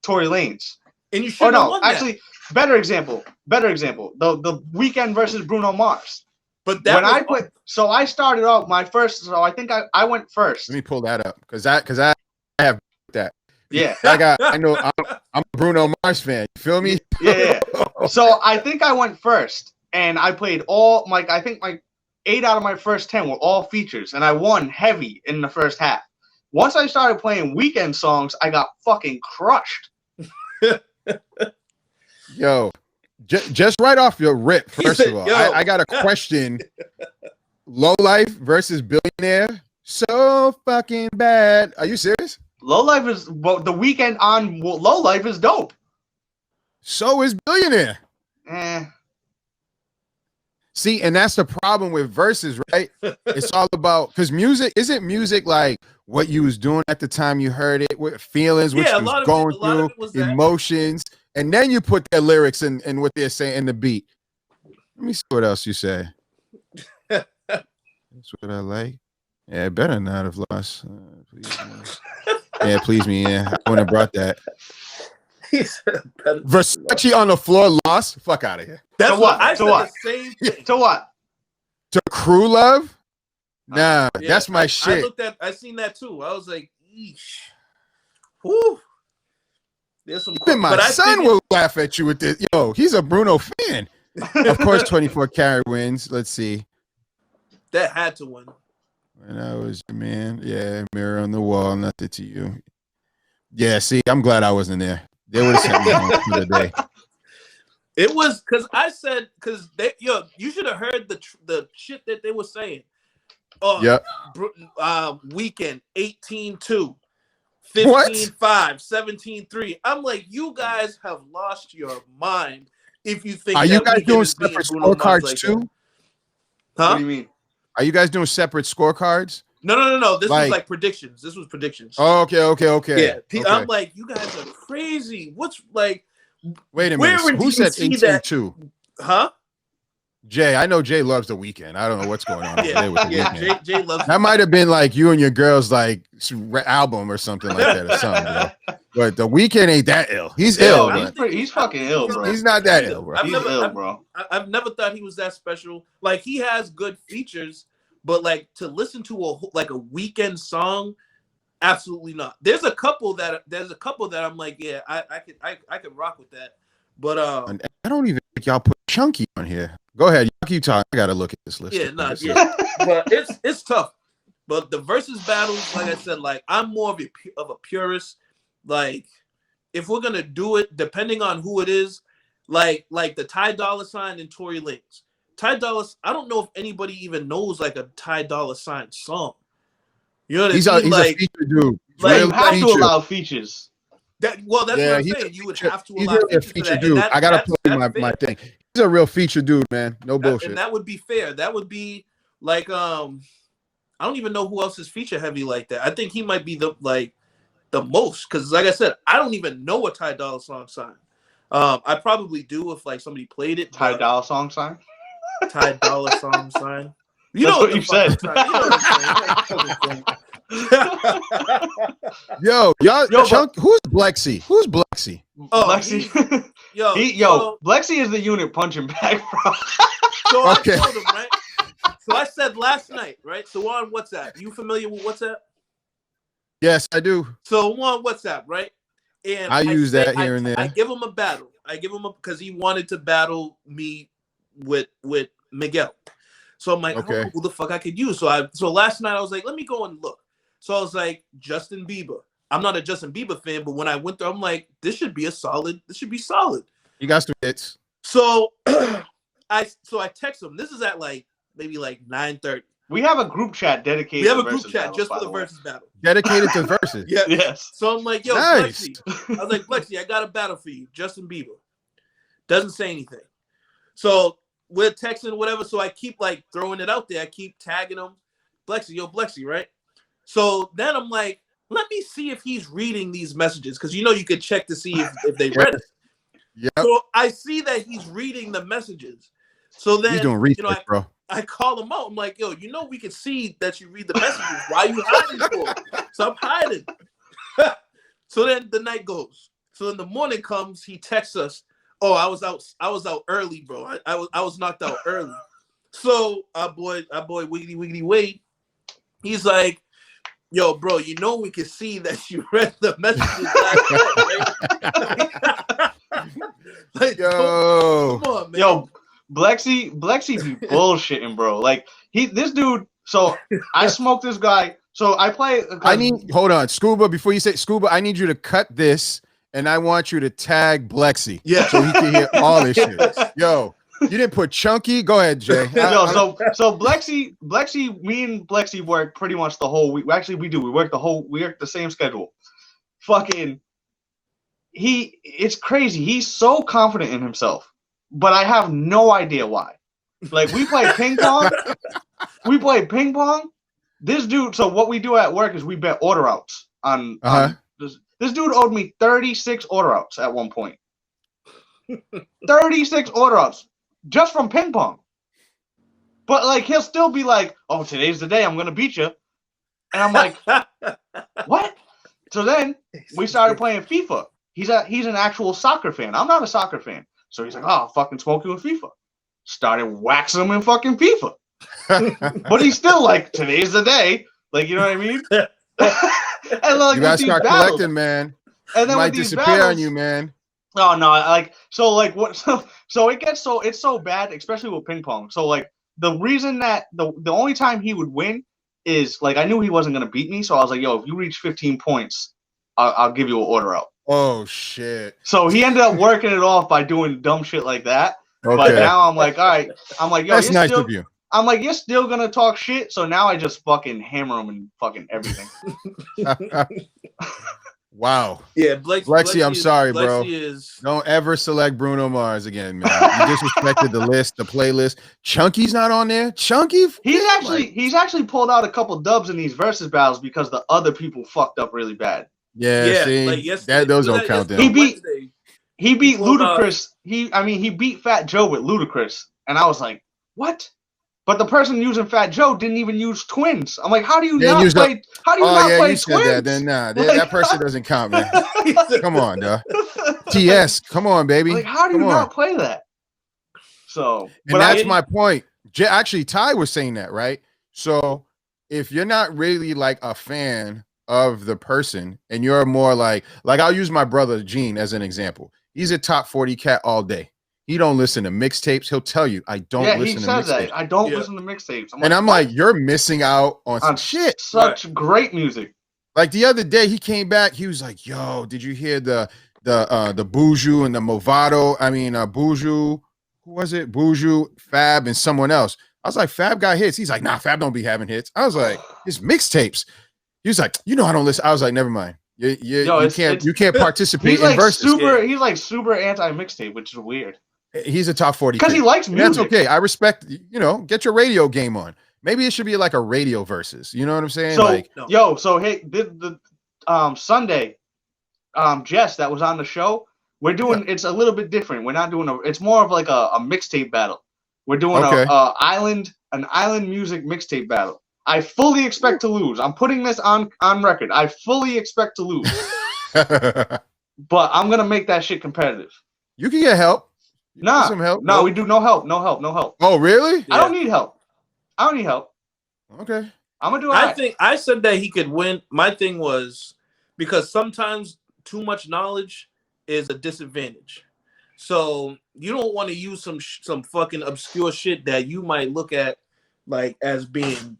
Speaker 3: Tory Lanez.
Speaker 4: And you should have won that.
Speaker 3: Actually. Better example. The Weeknd versus Bruno Mars.
Speaker 2: But
Speaker 3: that I started off my first. So I think I went first.
Speaker 2: Let me pull that up because I have that.
Speaker 3: Yeah,
Speaker 2: I know I'm a Bruno Mars fan. You feel me?
Speaker 3: Yeah. So I think I went first, and I played all I think 8 out of my first 10 were all features, and I won heavy in the first half. Once I started playing Weeknd songs, I got fucking crushed.
Speaker 2: Yo, just right off your rip, first of all, I got a question. Low Life versus Billionaire, so fucking bad. Are you serious?
Speaker 3: Low Life is the Weeknd on Low Life is dope.
Speaker 2: So is Billionaire. See, and that's the problem with verses, right? It's all about because isn't music like what you was doing at the time you heard it, with feelings, what you was going through, emotions. And then you put their lyrics in what they're saying in the beat. Let me see what else you say. That's what I like. Yeah, better not have lost. Please me. Yeah, I wouldn't have brought that. Versace on the floor lost. Fuck out of here.
Speaker 4: That's what I said. The same thing.
Speaker 3: To what?
Speaker 2: To Crew Love? Nah, that's my shit.
Speaker 4: I seen that too. I was like, eesh. Whew. There's some
Speaker 2: even my son will laugh at you with this. Yo, he's a Bruno fan. Of course, 24 Karat wins. Let's see.
Speaker 4: That had to win.
Speaker 2: When I was your man. Yeah, mirror on the wall. Nothing to you. Yeah, see, I'm glad I wasn't there. They would have sent me home for the day.
Speaker 4: It was because you should have heard the shit that they were saying.
Speaker 2: Yep.
Speaker 4: Weeknd 18-2. 15-5, 17-3. I'm like, you guys have lost your mind if you think.
Speaker 2: Are you guys doing separate scorecards too?
Speaker 4: Huh?
Speaker 3: What do you mean?
Speaker 2: Are you guys doing separate scorecards?
Speaker 4: No. This was like predictions. This was predictions.
Speaker 2: Oh, okay.
Speaker 4: Yeah.
Speaker 2: Okay.
Speaker 4: I'm like, you guys are crazy. What's like?
Speaker 2: Wait a minute. Who said 18-2?
Speaker 4: Huh?
Speaker 2: Jay, I know Jay loves the Weeknd. I don't know what's going on today with the Weeknd.
Speaker 4: Jay loves.
Speaker 2: That might have been like you and your girls' like album or something like that or something. Bro. But the Weeknd ain't that ill. He's ill.
Speaker 3: He's fucking ill, bro.
Speaker 2: He's not that ill, bro.
Speaker 4: I've never thought he was that special. Like he has good features, but like to listen to a Weeknd song, absolutely not. There's a couple that I'm like, yeah, I could rock with that. But
Speaker 2: I don't even think y'all put Chunky on here. Go ahead, you keep talking. I gotta look at this list.
Speaker 4: But it's tough. But the versus battles, like I said, like I'm more of a purist. Like if we're gonna do it, depending on who it is, like the Ty Dolla $ign and Tory Lanez. Ty Dolla, I don't know if anybody even knows like a Ty Dolla $ign song. You know what I mean?
Speaker 2: He's a feature dude.
Speaker 3: Like you have to allow features.
Speaker 4: That's what I'm saying. You would have to allow
Speaker 2: a feature dude. I gotta play my thing. He's a real feature dude, man. No bullshit.
Speaker 4: And that would be fair. That would be like I don't even know who else is feature heavy like that. I think he might be the most, because like I said, I don't even know a Ty Dolla song sign. I probably do if like somebody played it.
Speaker 3: Ty Dolla song sign.
Speaker 4: Ty Dolla song sign. You
Speaker 3: That's
Speaker 4: know
Speaker 3: what you said.
Speaker 4: You know what I'm saying.
Speaker 2: Yo, Chunk, who's Blexy? Who's Blexy?
Speaker 3: Oh, Blexy. Blexy is the unit punching bag, bro.
Speaker 4: So
Speaker 2: Okay.
Speaker 4: I told him, right? So I said last night, right? So we're on WhatsApp. You familiar with WhatsApp?
Speaker 2: Yes, I do.
Speaker 4: So we're on WhatsApp, right? And
Speaker 2: I use that here and there.
Speaker 4: I give him a battle. Because he wanted to battle me with Miguel. So I'm like,
Speaker 2: Okay.
Speaker 4: I don't know who the fuck I could use. So last night I was like, let me go and look. So I was like, Justin Bieber. I'm not a Justin Bieber fan, but when I went through, I'm like, this should be solid.
Speaker 2: You got some hits.
Speaker 4: So I text him. This is at maybe 9:30.
Speaker 3: We have a group chat dedicated.
Speaker 4: We have a
Speaker 3: to
Speaker 4: group
Speaker 3: Versuz
Speaker 4: chat
Speaker 3: Battles,
Speaker 4: just
Speaker 3: by
Speaker 4: for the
Speaker 3: way.
Speaker 4: versus battle.
Speaker 2: Dedicated to verses.
Speaker 4: Yeah.
Speaker 3: Yes.
Speaker 4: So I'm like, yo,
Speaker 2: Nice.
Speaker 4: Blexy. I was like, Blexy, I got a battle for you. Justin Bieber. Doesn't say anything. So we're texting, whatever. So I keep throwing it out there. I keep tagging him. Blexy, right? So then I'm like, let me see if he's reading these messages. Because you could check to see if they read it.
Speaker 2: Yep.
Speaker 4: So I see that he's reading the messages. So then
Speaker 2: He's doing research, bro.
Speaker 4: I call him out. I'm like, yo, we can see that you read the messages. Why are you hiding for? So I'm hiding. So then the night goes. So in the morning comes, he texts us. Oh, I was out early, bro. I was knocked out early. So our boy Wiggity Wade, he's like, yo, bro, we can see that you read the messages last night, right?
Speaker 2: Yo.
Speaker 4: Come on, man.
Speaker 3: Yo, Blexy be bullshitting, bro. This dude. So I smoke this guy. So I play.
Speaker 2: Hold on, Scuba. Before you say Scuba, I need you to cut this, and I want you to tag Blexy.
Speaker 4: Yeah.
Speaker 2: So he can hear all this shit. Yo, you didn't put Chunky. Go ahead, Jay.
Speaker 3: So Blexy, me and Blexy work pretty much the whole week. Actually, we do. We work the same schedule. Fucking, it's crazy. He's so confident in himself, but I have no idea why. We play ping pong. This dude. So what we do at work is we bet order outs on. This dude owed me 36 order outs at one point. 36 order outs. Just from ping pong. But he'll still be like, oh, today's the day I'm gonna beat you. And I'm like, what? So then we started playing FIFA. He's an actual soccer fan. I'm not a soccer fan. So he's like, oh, I'll fucking smoke you in FIFA. Started waxing him in fucking FIFA. But he's still like, today's the day. You know what I mean? And
Speaker 2: you gotta start collecting, man.
Speaker 3: And then
Speaker 2: might disappear on you, man.
Speaker 3: Oh no, it's so bad, especially with ping pong. So the reason that the only time he would win is I knew he wasn't gonna beat me, so I was like, yo, if you reach 15 points, I'll give you an order out.
Speaker 2: Oh shit.
Speaker 3: So he ended up working it off by doing dumb shit like that.
Speaker 2: Okay.
Speaker 3: But now I'm like, all right. I'm like, yo,
Speaker 2: that's nice of you.
Speaker 3: I'm like, you're still gonna talk shit, so now I just fucking hammer him and fucking everything.
Speaker 2: Wow.
Speaker 4: Yeah,
Speaker 2: Blexy, I'm sorry, bro.
Speaker 4: Is...
Speaker 2: Don't ever select Bruno Mars again, man. You disrespected the list, the playlist. Chunky's not on there. Chunky?
Speaker 3: He's actually pulled out a couple dubs in these versus battles because the other people fucked up really bad.
Speaker 2: Yeah, see, those don't count. Then
Speaker 3: He beat Ludacris. He beat Fat Joe with Ludacris, and I was like, what? But the person using Fat Joe didn't even use twins. I'm like, how do you not play? How do you not play twins?
Speaker 2: Said that. Then that person doesn't count, man. Come on, duh. TS, come on, baby.
Speaker 3: How do you not play that? So,
Speaker 2: and that's my point. Actually, Ty was saying that, right? So, if you're not really a fan of the person, and you're more like I'll use my brother Gene as an example. He's a top 40 cat all day. He don't listen to mixtapes. He'll tell you, I don't listen to mixtapes.
Speaker 3: That. I don't listen to mixtapes.
Speaker 2: I'm like, you're missing out on some shit.
Speaker 3: Such great music.
Speaker 2: The other day, he came back. He was like, yo, did you hear the Buju and the Movado? Buju. Who was it? Buju, Fab, and someone else. I was like, Fab got hits. He's like, nah, Fab don't be having hits. I was like, it's mixtapes. He was like, I don't listen. I was like, never mind. You can't participate in verses.
Speaker 3: He's super anti mixtape, which is weird.
Speaker 2: He's a top 40
Speaker 3: because he likes
Speaker 2: And
Speaker 3: music.
Speaker 2: that's okay. I respect. Get your radio game on. Maybe it should be like a radio versus. You know what I'm saying?
Speaker 3: So so hey, the Sunday, Jess that was on the show. We're doing it's a little bit different. We're not doing it's more of like a mixtape battle. We're doing an island music mixtape battle. I fully expect to lose. I'm putting this on record. I fully expect to lose. But I'm gonna make that shit competitive.
Speaker 2: You can get help.
Speaker 3: Some help. No, we do no help.
Speaker 2: Oh, really?
Speaker 3: Yeah. I don't need help.
Speaker 2: Okay.
Speaker 3: I'm gonna do it.
Speaker 4: I think I said that he could win. My thing was because sometimes too much knowledge is a disadvantage. So you don't want to use some fucking obscure shit that you might look at like as being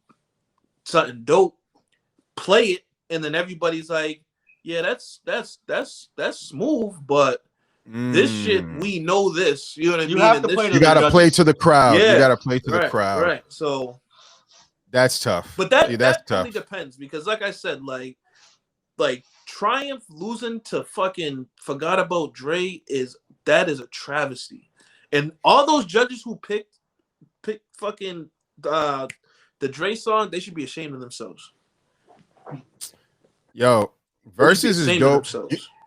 Speaker 4: something dope. Play it, and then everybody's like, "Yeah, that's smooth," but this shit, we know this. You know what I mean?
Speaker 3: Have to play
Speaker 2: you gotta play to the crowd.
Speaker 4: Yeah.
Speaker 2: You gotta play to the crowd.
Speaker 4: Right. So
Speaker 2: that's tough.
Speaker 4: But that's
Speaker 2: tough.
Speaker 4: really depends because, like I said, like Triumph losing to fucking Forgot About Dre is a travesty, and all those judges who picked fucking the Dre song, they should be ashamed of themselves.
Speaker 2: Yo, versus is dope.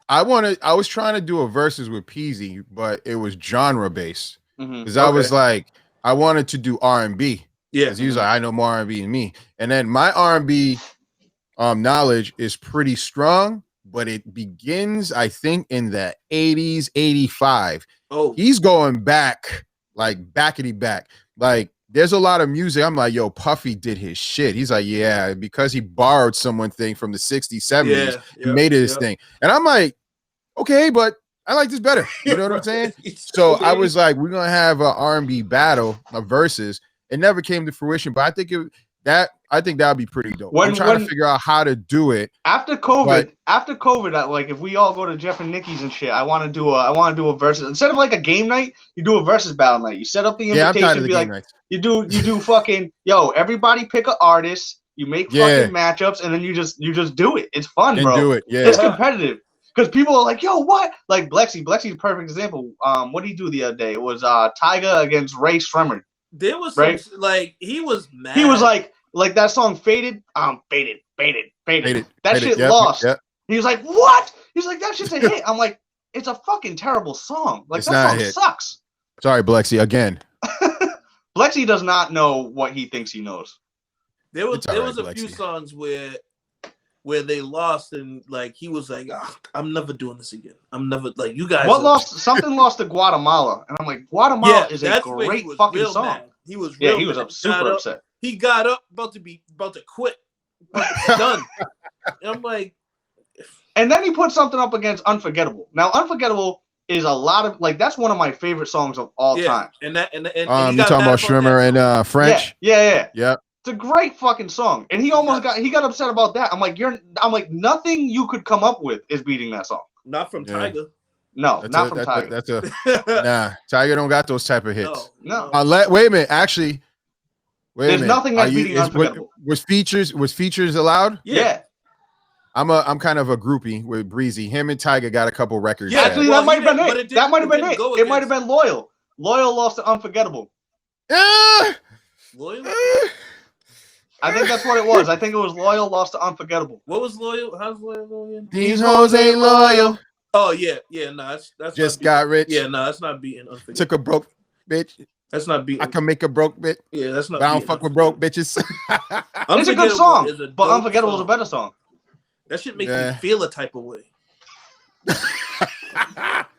Speaker 2: I was trying to do a versus with Peasy, but it was genre based because I was like, I wanted to do R&B. Yeah, because he was like, I know more R&B than me, and then my R&B knowledge is pretty strong, but it begins, I think, in the 80s, 85. Oh, he's going back, like backity back. Like, there's a lot of music. I'm like, yo, Puffy did his shit. He's like, yeah, because he borrowed someone thing from the 60s, 70s, he made it his thing. And I'm like, okay, but I like this better. You know what I'm saying? So I was like, we're gonna have an R&B battle, a versus. It never came to fruition, but I think that would be pretty dope. I'm trying to figure out how to do it
Speaker 3: after COVID. Like, if we all go to Jeff and Nikki's and shit, I want to do a versus instead of like a game night. You do a versus battle night. You set up the invitation. Be like, you do fucking everybody pick an artist. You make fucking matchups, and then you just do it. It's fun, bro.
Speaker 2: Do it. Yeah,
Speaker 3: it's competitive because people are like, yo, what? Like Blexy's a perfect example. What did he do the other day? It was Tyga against Ray Shremmer.
Speaker 4: There was he was mad.
Speaker 3: He was like that song Faded. Faded. That shit lost. Yep. He was like, what? He's like, that shit's a hit. I'm like, it's a fucking terrible song. Like,
Speaker 2: it's
Speaker 3: that song sucks.
Speaker 2: Sorry, Blexy, again.
Speaker 3: Blexy does not know what he thinks he knows.
Speaker 4: There was a few songs where they lost, and like he was like, I'm never doing this again. I'm never like you guys.
Speaker 3: Something lost to Guatemala, and I'm like, Guatemala is a great fucking song.
Speaker 4: Mad. He was real
Speaker 3: he was super upset.
Speaker 4: He got up about to quit. Done. And I'm like,
Speaker 3: and then he put something up against Unforgettable. Now, Unforgettable is a lot of that's one of my favorite songs of all time.
Speaker 4: And
Speaker 2: you're talking about Shrimmer and French.
Speaker 3: Yeah. It's a great fucking song, and he got upset about that. I'm like, nothing you could come up with is beating that song.
Speaker 4: Not from Tyga.
Speaker 3: No, not from Tyga.
Speaker 2: Nah. Tyga don't got those type of hits.
Speaker 3: No.
Speaker 2: Wait a minute. Actually,
Speaker 3: there's nothing that's beating Unforgettable.
Speaker 2: Was features allowed?
Speaker 3: Yeah.
Speaker 2: I'm kind of a groupie with Breezy. Him and Tyga got a couple records.
Speaker 3: Yeah, actually, that might have been it. That might have been it. It might have been Loyal. Loyal lost to Unforgettable.
Speaker 4: Loyal.
Speaker 3: I think that's what it was. I think it was Loyal lost to Unforgettable.
Speaker 4: What was Loyal? How's Loyal go again?
Speaker 2: These hoes ain't loyal.
Speaker 4: Oh yeah. No, that's
Speaker 2: just got rich.
Speaker 4: Yeah, no, that's not beating Unforgettable.
Speaker 2: Took a broke bitch.
Speaker 4: That's not beating.
Speaker 2: I can make a broke bitch.
Speaker 4: Yeah, that's not.
Speaker 2: I don't fuck with broke bitches.
Speaker 3: It's a good song, but Unforgettable is a better song.
Speaker 4: That shit makes me feel a type of way.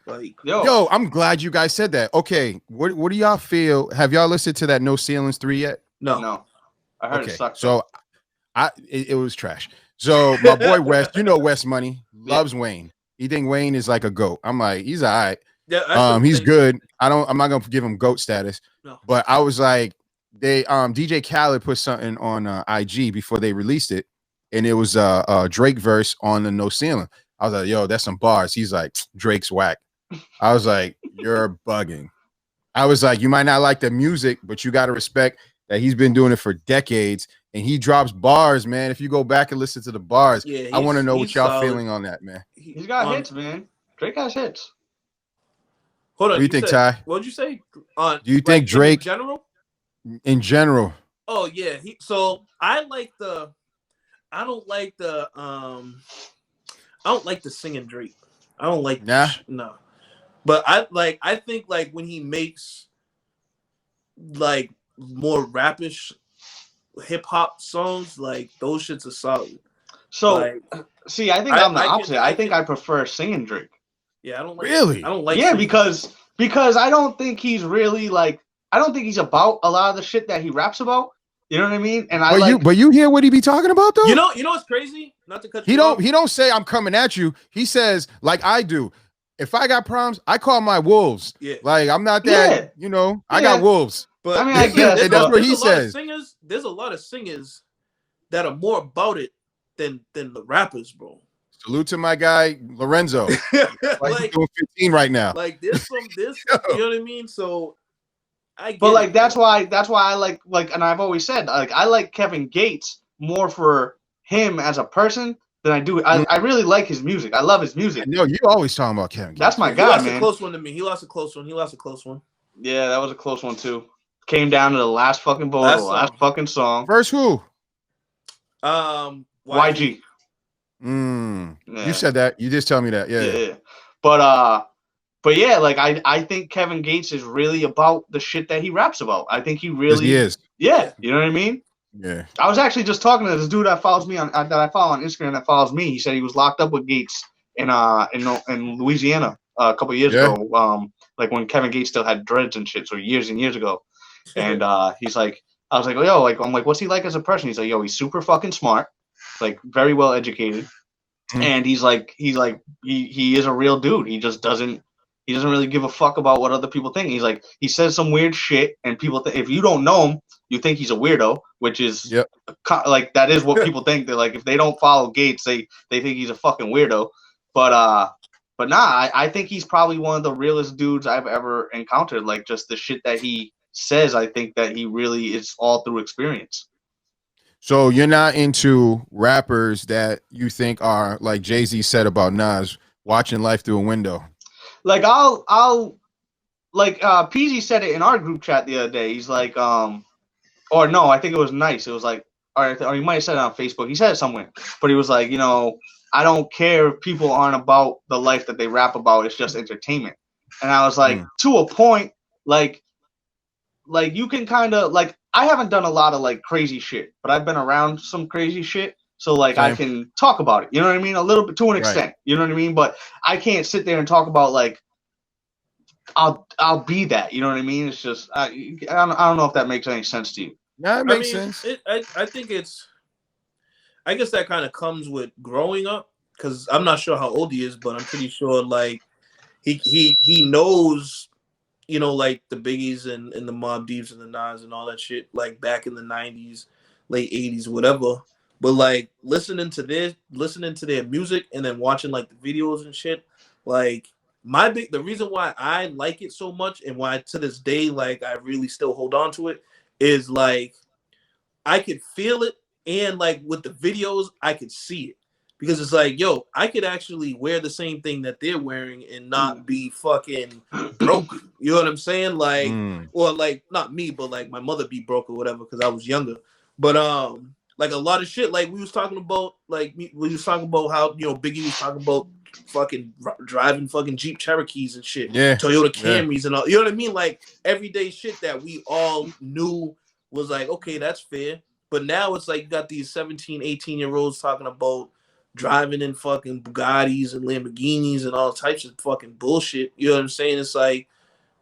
Speaker 4: Like,
Speaker 2: yo, I'm glad you guys said that. Okay, what do y'all feel? Have y'all listened to that No Ceilings 3 yet?
Speaker 3: No. I heard it sucked.
Speaker 2: So it was trash. So my boy Wes, Wes Money loves Wayne. He think Wayne is like a GOAT. I'm like, he's all right.
Speaker 4: Yeah,
Speaker 2: he's good. I'm not gonna give him GOAT status. No. But I was like, DJ Khaled put something on IG before they released it, and it was a Drake verse on the No Ceiling. I was like, yo, that's some bars. He's like, Drake's whack. I was like, you're bugging. I was like, you might not like the music, but you got to respect that he's been doing it for decades, and he drops bars, man. If you go back and listen to the bars, I want to know what y'all feeling on that, man.
Speaker 3: He's got hits, man. Drake has hits.
Speaker 4: Hold on.
Speaker 2: What do you think,
Speaker 4: said,
Speaker 2: Ty?
Speaker 4: What'd you say?
Speaker 2: Do you think Drake
Speaker 4: in general?
Speaker 2: In general.
Speaker 4: Oh yeah. So I like the. I don't like the. I don't like the singing Drake. I don't like.
Speaker 2: Nah.
Speaker 4: No. But I think like when he makes like more rapish hip hop songs, like those shits are solid.
Speaker 3: So
Speaker 4: like,
Speaker 3: see, I think I'm the opposite. I think I prefer singing Drake.
Speaker 4: Yeah, I don't like
Speaker 2: really.
Speaker 4: I don't like
Speaker 3: yeah,
Speaker 4: singing.
Speaker 3: because I don't think he's really like I don't think he's about a lot of the shit that he raps about. You know what I mean? And
Speaker 2: but you hear what he be talking about though?
Speaker 4: You know what's crazy? Not to cut you off.
Speaker 2: He don't say I'm coming at you. He says like I do. If I got problems, I call my wolves.
Speaker 4: Yeah.
Speaker 2: Like I'm not that, I got wolves.
Speaker 4: But
Speaker 3: I mean, I guess
Speaker 2: that's what he says.
Speaker 4: There's a lot of singers that are more about it than the rappers, bro.
Speaker 2: Salute to my guy Lorenzo. Like he's doing 15 right now.
Speaker 4: Like there's you know what I mean? So
Speaker 3: that's why I like and I've always said like I like Kevin Gates more for him as a person than I do. I really like his music. I love his music.
Speaker 2: No, you always talking about Kevin Gates.
Speaker 3: That's my guy,
Speaker 4: he lost
Speaker 3: man.
Speaker 4: A close one to me. He lost a close one.
Speaker 3: Yeah, that was a close one too. Came down to the last fucking vote, last fucking song.
Speaker 2: Verse who?
Speaker 3: YG.
Speaker 2: Yeah. You said that. You just tell me that. Yeah.
Speaker 3: But yeah, like I think Kevin Gates is really about the shit that he raps about. I think he really
Speaker 2: is.
Speaker 3: Yeah, you know what I mean?
Speaker 2: Yeah.
Speaker 3: I was actually just talking to this dude that follows me that I follow on Instagram that follows me. He said he was locked up with Gates in Louisiana a couple of years ago. Like when Kevin Gates still had dreads and shit, so years and years ago. And he's like, I was like, yo, like I'm like, what's he like as a person? He's like, yo, he's super fucking smart, like very well educated, and he is a real dude. He doesn't really give a fuck about what other people think. He's like, he says some weird shit, and people if you don't know him, you think he's a weirdo, which is like that is what people think. They're like, if they don't follow Gates, they think he's a fucking weirdo. But nah, I think he's probably one of the realest dudes I've ever encountered. Like just the shit that he says, I think that he really is all through experience.
Speaker 2: So you're not into rappers that you think are like Jay-Z said about Nas, watching life through a window.
Speaker 3: Like I'll like Peasy said it in our group chat the other day. He's like, or no, I think it was Nice. It was like, or he might have said it on Facebook. He said it somewhere, but he was like, I don't care if people aren't about the life that they rap about. It's just entertainment. And I was like, to a point, like you can kind of like, I haven't done a lot of like crazy shit, but I've been around some crazy shit. So like I can talk about it. You know what I mean? A little bit to an extent. You know what I mean? But I can't sit there and talk about like, I'll be that. You know what I mean? It's just, I don't know if that makes any sense to you.
Speaker 2: Yeah, it makes sense.
Speaker 4: I think I guess that kind of comes with growing up, because I'm not sure how old he is, but I'm pretty sure like he knows, like the Biggies and the Mobb Deeps and the Nas and all that shit, like back in the 90s, late 80s, whatever. But like listening to their music and then watching like the videos and shit, like the reason why I like it so much and why to this day like I really still hold on to it is like I could feel it. And like with the videos, I could see it, because it's like, yo, I could actually wear the same thing that they're wearing and not be fucking broke. You know what I'm saying? Like, or like not me, but like my mother be broke or whatever because I was younger. But like a lot of shit, like we was talking about how Biggie was talking about fucking driving fucking Jeep Cherokees and shit, Toyota Camrys and all. You know what I mean? Like everyday shit that we all knew was like, okay, that's fair. But now it's like you got these 17, 18-year-olds talking about driving in fucking Bugattis and Lamborghinis and all types of fucking bullshit. You know what I'm saying? It's like,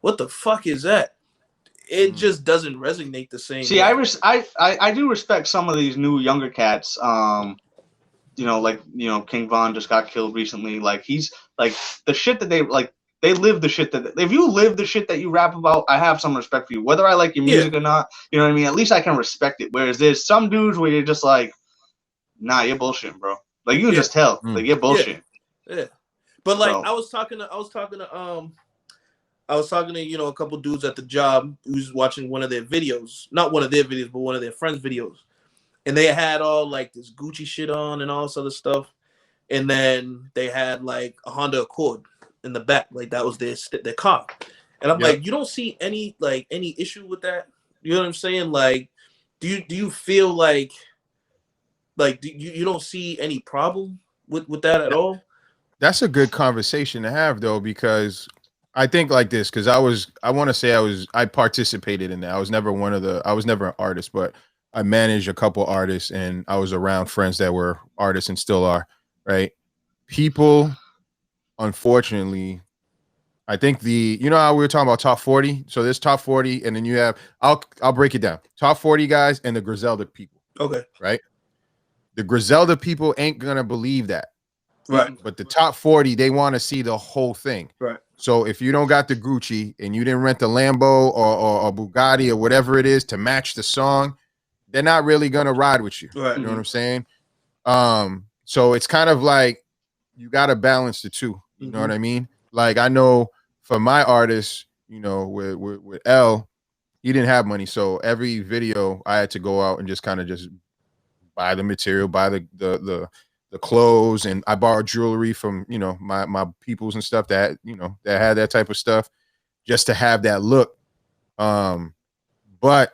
Speaker 4: what the fuck is that? It just doesn't resonate the same.
Speaker 3: See, way. I do respect some of these new younger cats. King Von just got killed recently. Like he's like the shit that they live the shit that if you live the shit that you rap about, I have some respect for you. Whether I like your music or not, you know what I mean? At least I can respect it. Whereas there's some dudes where you're just like, nah, you're bullshitting, bro. Like you can just tell. Like you're bullshitting.
Speaker 4: Yeah. But like I was talking to a couple dudes at the job who's watching one of their videos. Not one of their videos, but one of their friends' videos. And they had all like this Gucci shit on and all this other stuff. And then they had like a Honda Accord. in the back, like that was their car. And I'm
Speaker 2: Yep.
Speaker 4: like, you don't see any issue with that? You know what I'm saying? Like, do you feel like you don't see any problem with that at all?
Speaker 2: That's a good conversation to have though, because I think like this, because I participated in that. I was never an artist, but I managed a couple artists and I was around friends that were artists and still are, right? People, unfortunately, I think how we were talking about top 40. So there's top 40, and then you have I'll break it down. Top 40 guys and the Griselda people.
Speaker 4: Okay.
Speaker 2: Right? The Griselda people ain't gonna believe that.
Speaker 4: Right.
Speaker 2: But the top 40, they want to see the whole thing.
Speaker 4: Right.
Speaker 2: So if you don't got the Gucci and you didn't rent the Lambo or Bugatti or whatever it is to match the song, they're not really gonna ride with you.
Speaker 4: Right.
Speaker 2: You know what I'm saying? So it's kind of like you gotta balance the two. You know what I mean? Like I know for my artists, with L, he didn't have money, so every video I had to go out and just kind of just buy the material, buy the clothes, and I borrowed jewelry from my peoples and stuff that that had that type of stuff just to have that look. But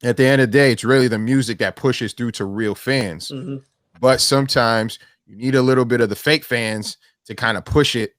Speaker 2: at the end of the day, it's really the music that pushes through to real fans. But sometimes you need a little bit of the fake fans to kind of push it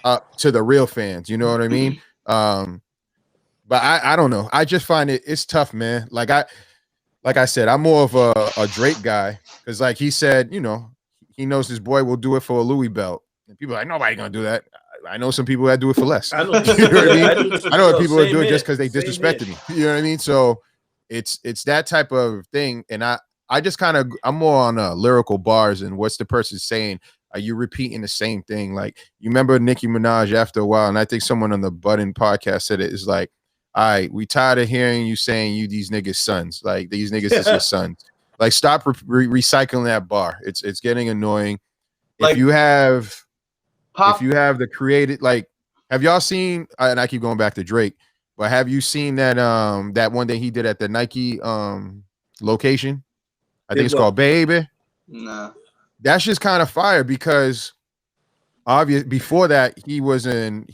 Speaker 2: up to the real fans. You know what I mean? But I don't know. I just find it's tough, man. Like I said, I'm more of a Drake guy because, like he said, he knows his boy will do it for a Louis belt, and people are like, nobody gonna do that. I know some people that do it for less. I know, you know what I mean? I know people that do it just because they disrespected me. You know what I mean? So it's that type of thing, and I just I'm more on lyrical bars and what's the person saying. Are you repeating the same thing? Like you remember Nicki Minaj after a while, and I think someone on the Button podcast said it is like, all right, we tired of hearing you saying you these niggas sons. Like these niggas is your sons. Like stop recycling that bar. It's getting annoying. Like, if you have the created, like, have y'all seen? And I keep going back to Drake, but have you seen that that one that he did at the Nike location? I think it's called Baby.
Speaker 3: Nah.
Speaker 2: That's just kind of fire because obvious before that he was an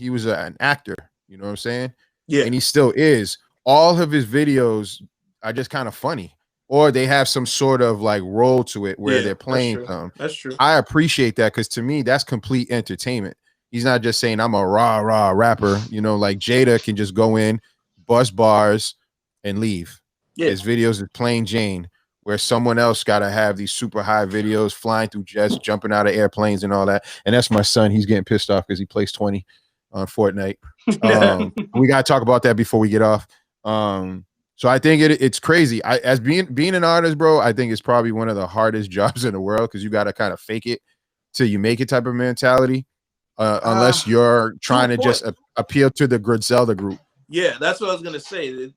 Speaker 2: actor. You know what I'm saying?
Speaker 4: Yeah.
Speaker 2: And he still is. All of his videos are just kind of funny, or they have some sort of like role to it where they're playing some.
Speaker 4: That's true.
Speaker 2: I appreciate that because to me, that's complete entertainment. He's not just saying I'm a rah rapper. Like Jada can just go in, bust bars, and leave. Yeah. His videos is plain Jane, where someone else got to have these super high videos, flying through jets, jumping out of airplanes and all that. And that's my son. He's getting pissed off because he plays 20 on Fortnite. We got to talk about that before we get off. So I think it's crazy. As being an artist, bro, I think it's probably one of the hardest jobs in the world because you got to kind of fake it till you make it type of mentality. Unless you're trying to just appeal to the Griselda group.
Speaker 4: Yeah, that's what I was gonna say.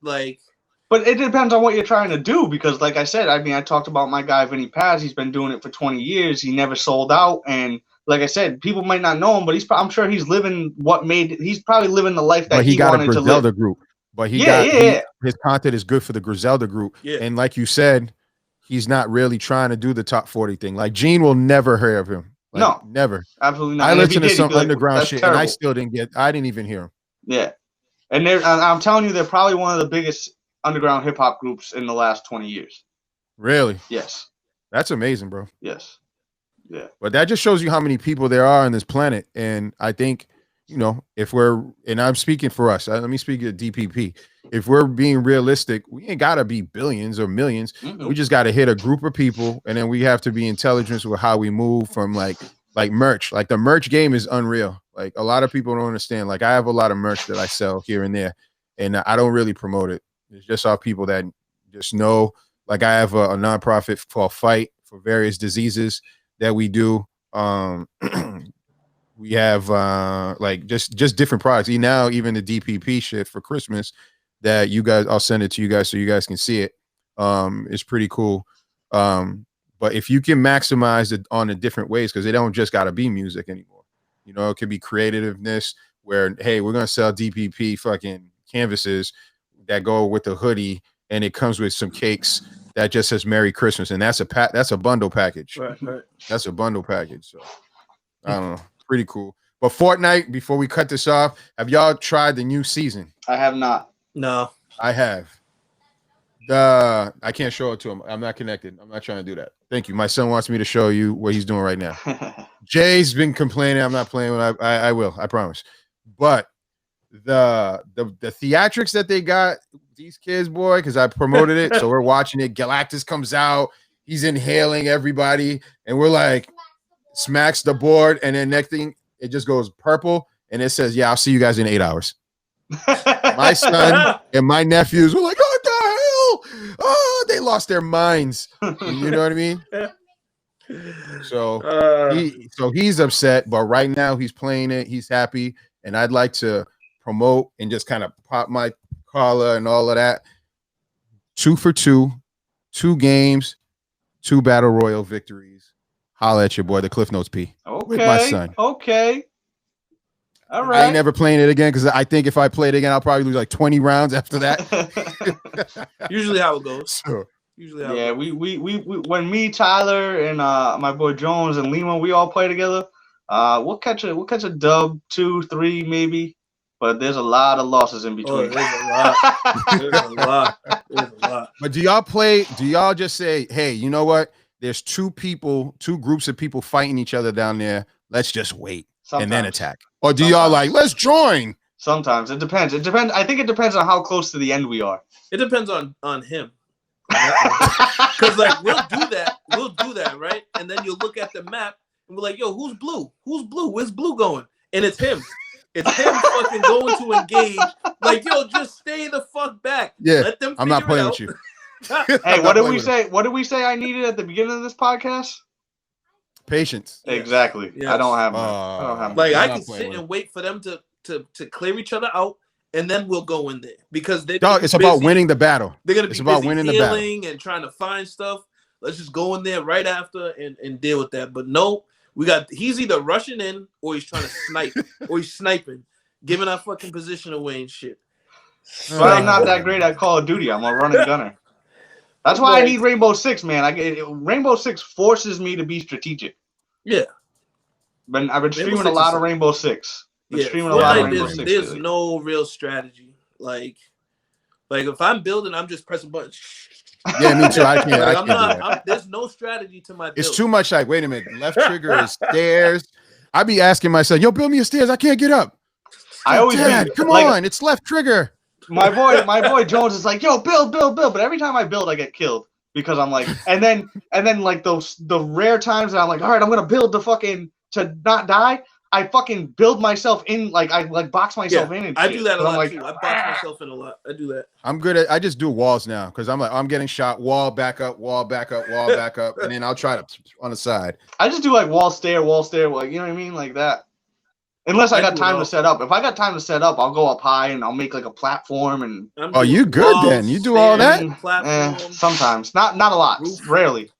Speaker 3: But it depends on what you're trying to do because, like I said, I talked about my guy Vinny Paz. He's been doing it for 20 years. He never sold out, and like I said, people might not know him, but I'm sure he's living he's probably living the life that he wanted to live.
Speaker 2: Griselda group. But his content is good for the Griselda group. Yeah. And like you said, he's not really trying to do the top 40 thing. Like Gene will never hear of him. Like, no, never.
Speaker 3: Absolutely not.
Speaker 2: I listened to some underground shit terrible. And I still I didn't even hear him. Yeah.
Speaker 3: And I'm telling you, they're probably one of the biggest underground hip hop groups in the last 20 years.
Speaker 2: Really?
Speaker 3: Yes.
Speaker 2: That's amazing, bro.
Speaker 3: Yes. Yeah.
Speaker 2: But that just shows you how many people there are on this planet. And I think, and I'm speaking for us, let me speak to DPP. If we're being realistic, we ain't got to be billions or millions. Mm-hmm. We just got to hit a group of people. And then we have to be intelligent with how we move from like merch. Like the merch game is unreal. Like a lot of people don't understand. Like I have a lot of merch that I sell here and there, and I don't really promote it. It's just our people that just know. Like I have a nonprofit called Fight for various diseases that we do. We have like just different products. Even the DPP shit for Christmas that you guys, I'll send it to you guys so you guys can see it. It's pretty cool. But if you can maximize it on the different ways, because they don't just got to be music anymore. It could be creativeness where, hey, we're going to sell DPP fucking canvases that go with the hoodie and it comes with some cakes that just says Merry Christmas. And that's a bundle package. Right. That's a bundle package. So I don't know. Pretty cool. But Fortnite, before we cut this off, have y'all tried the new season?
Speaker 3: I have not.
Speaker 4: No.
Speaker 2: I have. I can't show it to him. I'm not connected. I'm not trying to do that. Thank you. My son wants me to show you what he's doing right now. Jay's been complaining. I'm not playing. I will. I promise. But the theatrics that they got these kids, boy, because I promoted it, so we're watching it. Galactus comes out. He's inhaling everybody, and we're like, smacks the board, and then next thing it just goes purple, and it says, "Yeah, I'll see you guys in 8 hours." My son and my nephews were like, "What the hell? Oh, they lost their minds." You know what I mean? So he's upset, but right now he's playing it. He's happy, and I'd like to promote and just kind of pop my collar and all of that. 2 for 2, 2 games, 2 battle royal victories. Holla at your boy, the Cliff Notes P.
Speaker 3: Okay.
Speaker 2: With my son.
Speaker 3: Okay. All right.
Speaker 2: I ain't never playing it again because I think if I play it again, I'll probably lose like 20 rounds after that.
Speaker 4: Usually how it goes.
Speaker 2: So,
Speaker 3: yeah, we when me, Tyler, and my boy Jones and Lima, we all play together. We'll catch a dub, 2, 3 maybe, but there's a lot of losses in between.
Speaker 4: There's a lot.
Speaker 2: but do y'all just say, hey, you know what? There's 2 groups of people fighting each other down there. Let's just wait and then attack. Or do y'all like, let's join?
Speaker 3: Sometimes it depends. I think it depends on how close to the end we are.
Speaker 4: It depends on him. Because like we'll do that, right? And then you'll look at the map and we're like, yo, who's blue? Where's blue going? And it's him. It's him fucking going to engage. Like, yo, just stay the fuck back.
Speaker 2: Yeah,
Speaker 4: let them.
Speaker 2: I'm not playing with you.
Speaker 3: Hey, what did we say? What did we say I needed at the beginning of this podcast?
Speaker 2: Patience.
Speaker 3: Exactly. Yes. I don't have.
Speaker 4: Like I can sit and wait for them to clear each other out, and then we'll go in there because it's
Speaker 2: busy. About winning the battle.
Speaker 4: They're gonna be about winning the battle and trying to find stuff. Let's just go in there right after and deal with that. But no, he's either rushing in or he's trying to snipe or he's sniping, giving our fucking position away and shit.
Speaker 3: But I'm not that great at Call of Duty. I'm a running gunner. That's why I need Rainbow Six, man. Rainbow Six forces me to be strategic.
Speaker 4: Yeah.
Speaker 3: But I've been streaming a lot of Rainbow Six.
Speaker 4: There's no real strategy. Like if I'm building, I'm just pressing buttons.
Speaker 2: Yeah, me too. I can't.
Speaker 4: There's no strategy to my build.
Speaker 2: It's too much. Like, wait a minute, left trigger is stairs. I be asking myself, yo, build me a stairs. I can't get up.
Speaker 3: I always
Speaker 2: come on, it's left trigger.
Speaker 3: My boy Jones is like, yo, build. But every time I build, I get killed because I'm like, and then like the rare times that I'm like, all right, I'm gonna build to not die. I fucking build myself in, like I box myself in. And
Speaker 4: I do that a lot too. I box myself in a lot. I do that.
Speaker 2: I'm good at. I just do walls now because I'm getting shot. Wall back up, wall back up, wall back up, and then I'll try to on the side.
Speaker 3: I just do like wall stair, like you know what I mean, like that. Unless I got time to set up. If I got time to set up, I'll go up high and I'll make like a platform and.
Speaker 2: Oh, you good then? You do all that?
Speaker 3: Sometimes, not a lot, rarely.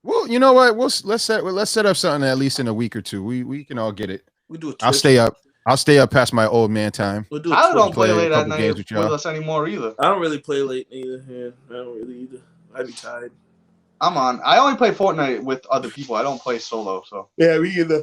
Speaker 2: Well, you know what? Let's set up something at least in a week or two. We can all get it.
Speaker 4: We do it.
Speaker 2: I'll stay up past my old man time.
Speaker 3: I don't play late at night with us anymore either.
Speaker 4: I don't really play late either. Yeah, I don't really either. I'd be tired.
Speaker 3: I only play Fortnite with other people. I don't play solo. So
Speaker 4: yeah, me either.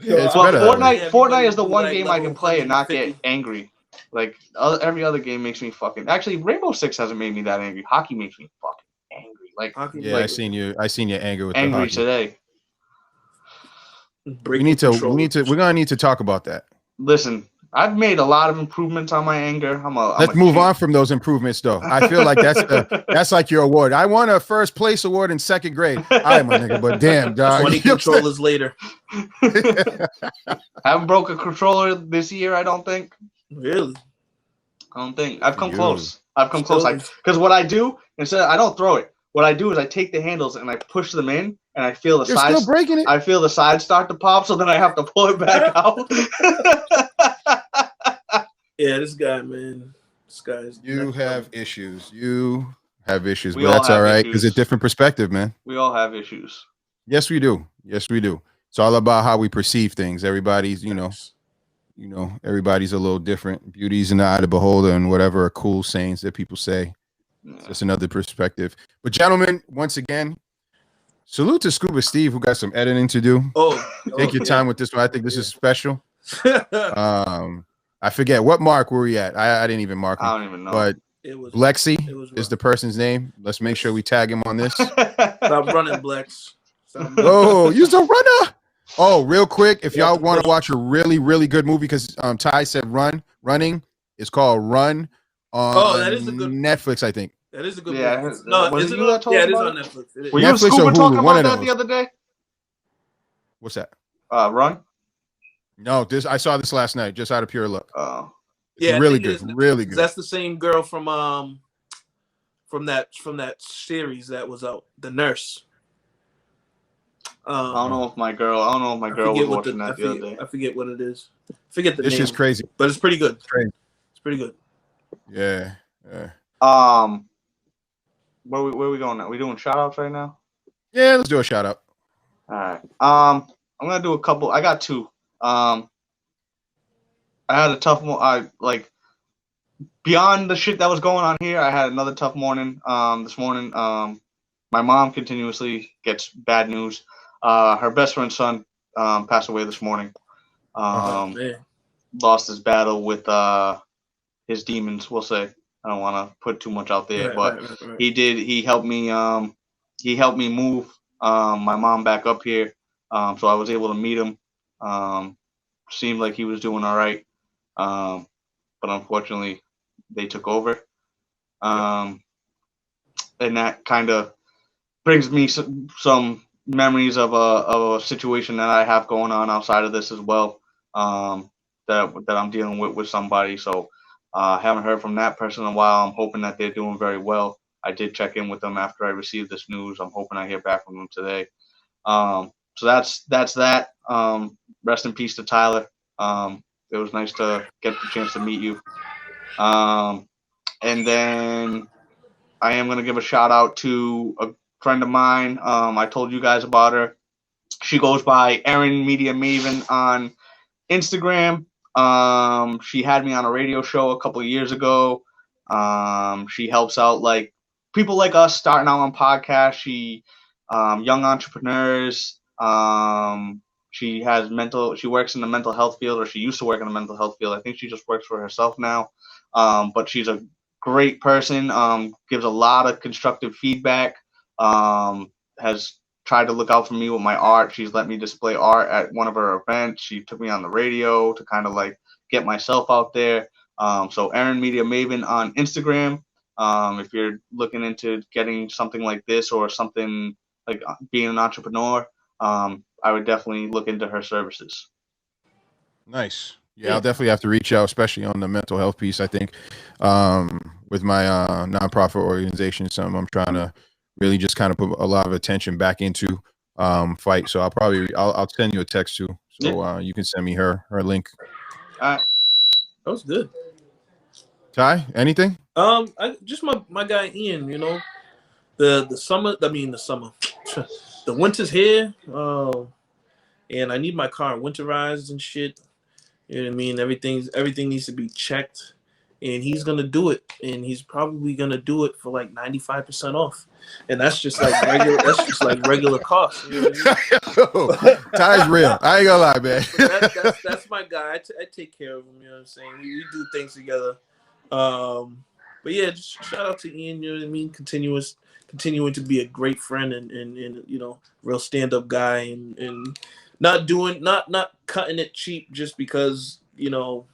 Speaker 2: Yeah,
Speaker 3: Fortnite is the one game I can play and not get angry. Like every other game makes me fucking. Actually, Rainbow Six hasn't made me that angry. Hockey makes me fucking angry.
Speaker 2: I seen your anger with
Speaker 3: angry
Speaker 2: the hockey
Speaker 3: today.
Speaker 2: We're gonna need to talk about that.
Speaker 3: Listen, I've made a lot of improvements on my anger.
Speaker 2: Let's move on from those improvements, though. I feel like that's like your award. I won a first place award in 2nd grade. All right, my nigga, but damn, dog.
Speaker 4: 20 controllers later.
Speaker 3: Haven't broke a controller this year. I don't think.
Speaker 4: Really?
Speaker 3: I don't think. I've come close. Because what I do instead, I don't throw it. What I do is I take the handles and I push them in, and I feel the sides.
Speaker 2: Still breaking it.
Speaker 3: I feel the sides start to pop, so then I have to pull it back out.
Speaker 4: Yeah, this guy, man. This guy's.
Speaker 2: You have issues. But that's all right because it's a different perspective, man.
Speaker 3: We all have issues.
Speaker 2: Yes, we do. It's all about how we perceive things. Everybody's, everybody's a little different. Beauty's in the eye of the beholder, and whatever are cool sayings that people say. It's just another perspective. But gentlemen, once again, Salute to Scuba Steve, who got some editing to do. Take your time with this one. I think this is special. I forget what mark were we at. I didn't even mark him.
Speaker 3: I don't even know.
Speaker 2: But Blexy is the person's name. Let's make sure we tag him on this.
Speaker 4: Stop running, Blex.
Speaker 2: Oh, you're the runner. Oh, real quick, if y'all want to watch a really, really good movie, because Ty said running. It's called Run on
Speaker 4: that is a good
Speaker 2: Netflix, I think.
Speaker 4: That is a good
Speaker 3: movie.
Speaker 4: No,
Speaker 3: is it on
Speaker 4: Netflix.
Speaker 3: Were you and Scuba talking about that the other day?
Speaker 2: What's that?
Speaker 3: Run?
Speaker 2: No, I saw this last night, just out of pure luck.
Speaker 4: Yeah,
Speaker 2: really good, really good.
Speaker 4: That's the same girl from that series that was out, The Nurse.
Speaker 3: I don't know if my girl was watching that the other day.
Speaker 4: I forget what it is. Forget the name.
Speaker 2: This is crazy,
Speaker 4: but it's pretty good.
Speaker 2: It's
Speaker 4: pretty good.
Speaker 2: Yeah.
Speaker 3: Where we going now? We doing shout outs right now?
Speaker 2: Yeah, let's do a shout out.
Speaker 3: All right. I'm gonna do a couple. I got two. I had a tough one. Beyond the shit that was going on here, I had another tough morning. This morning, my mom continuously gets bad news. Her best friend's son passed away this morning. Lost his battle with his demons, we'll say. I don't want to put too much out there, but he did. He helped me. He helped me move my mom back up here, so I was able to meet him. Seemed like he was doing all right, but unfortunately, they took over. And that kind of brings me some memories of a situation that I have going on outside of this as well. That I'm dealing with somebody. So haven't heard from that person in a while. I'm hoping that they're doing very well. I did check in with them after I received this news. I'm hoping I hear back from them today. So that's that. Rest in peace to Tyler. It was nice to get the chance to meet you. And then I am going to give a shout out to a friend of mine. I told you guys about her. She goes by Erin Media Maven on Instagram. She had me on a radio show a couple of years ago. She helps out like people like us starting out on podcasts. She young entrepreneurs. She works in the mental health field, or she used to work in the mental health field. I think she just works for herself now. But she's a great person. Gives a lot of constructive feedback. Has tried to look out for me with my art. She's let me display art at one of her events. She took me on the radio to kind of like get myself out there. So Erin Media Maven on Instagram. If you're looking into getting something like this or something like being an entrepreneur, I would definitely look into her services.
Speaker 2: Nice. Yeah, I'll definitely have to reach out, especially on the mental health piece. I think with my nonprofit organization, something I'm trying to really just kind of put a lot of attention back into fight. So I'll send you a text too, so you can send me her link.
Speaker 3: All right.
Speaker 4: That was good.
Speaker 2: Ty, anything?
Speaker 4: Just my guy Ian. You know, the summer. The winter's here. And I need my car winterized and shit. You know what I mean? Everything needs to be checked, and he's gonna do it, and he's probably gonna do it for like 95% off, and that's just like regular. That's just like regular cost. You know what I mean?
Speaker 2: Ty's real. I ain't gonna lie, man.
Speaker 4: That's my guy. I take care of him. You know what I'm saying? We do things together. But yeah, just shout out to Ian. You know what I mean? Continuing to be a great friend and you know, real stand-up guy and not cutting it cheap just because, you know,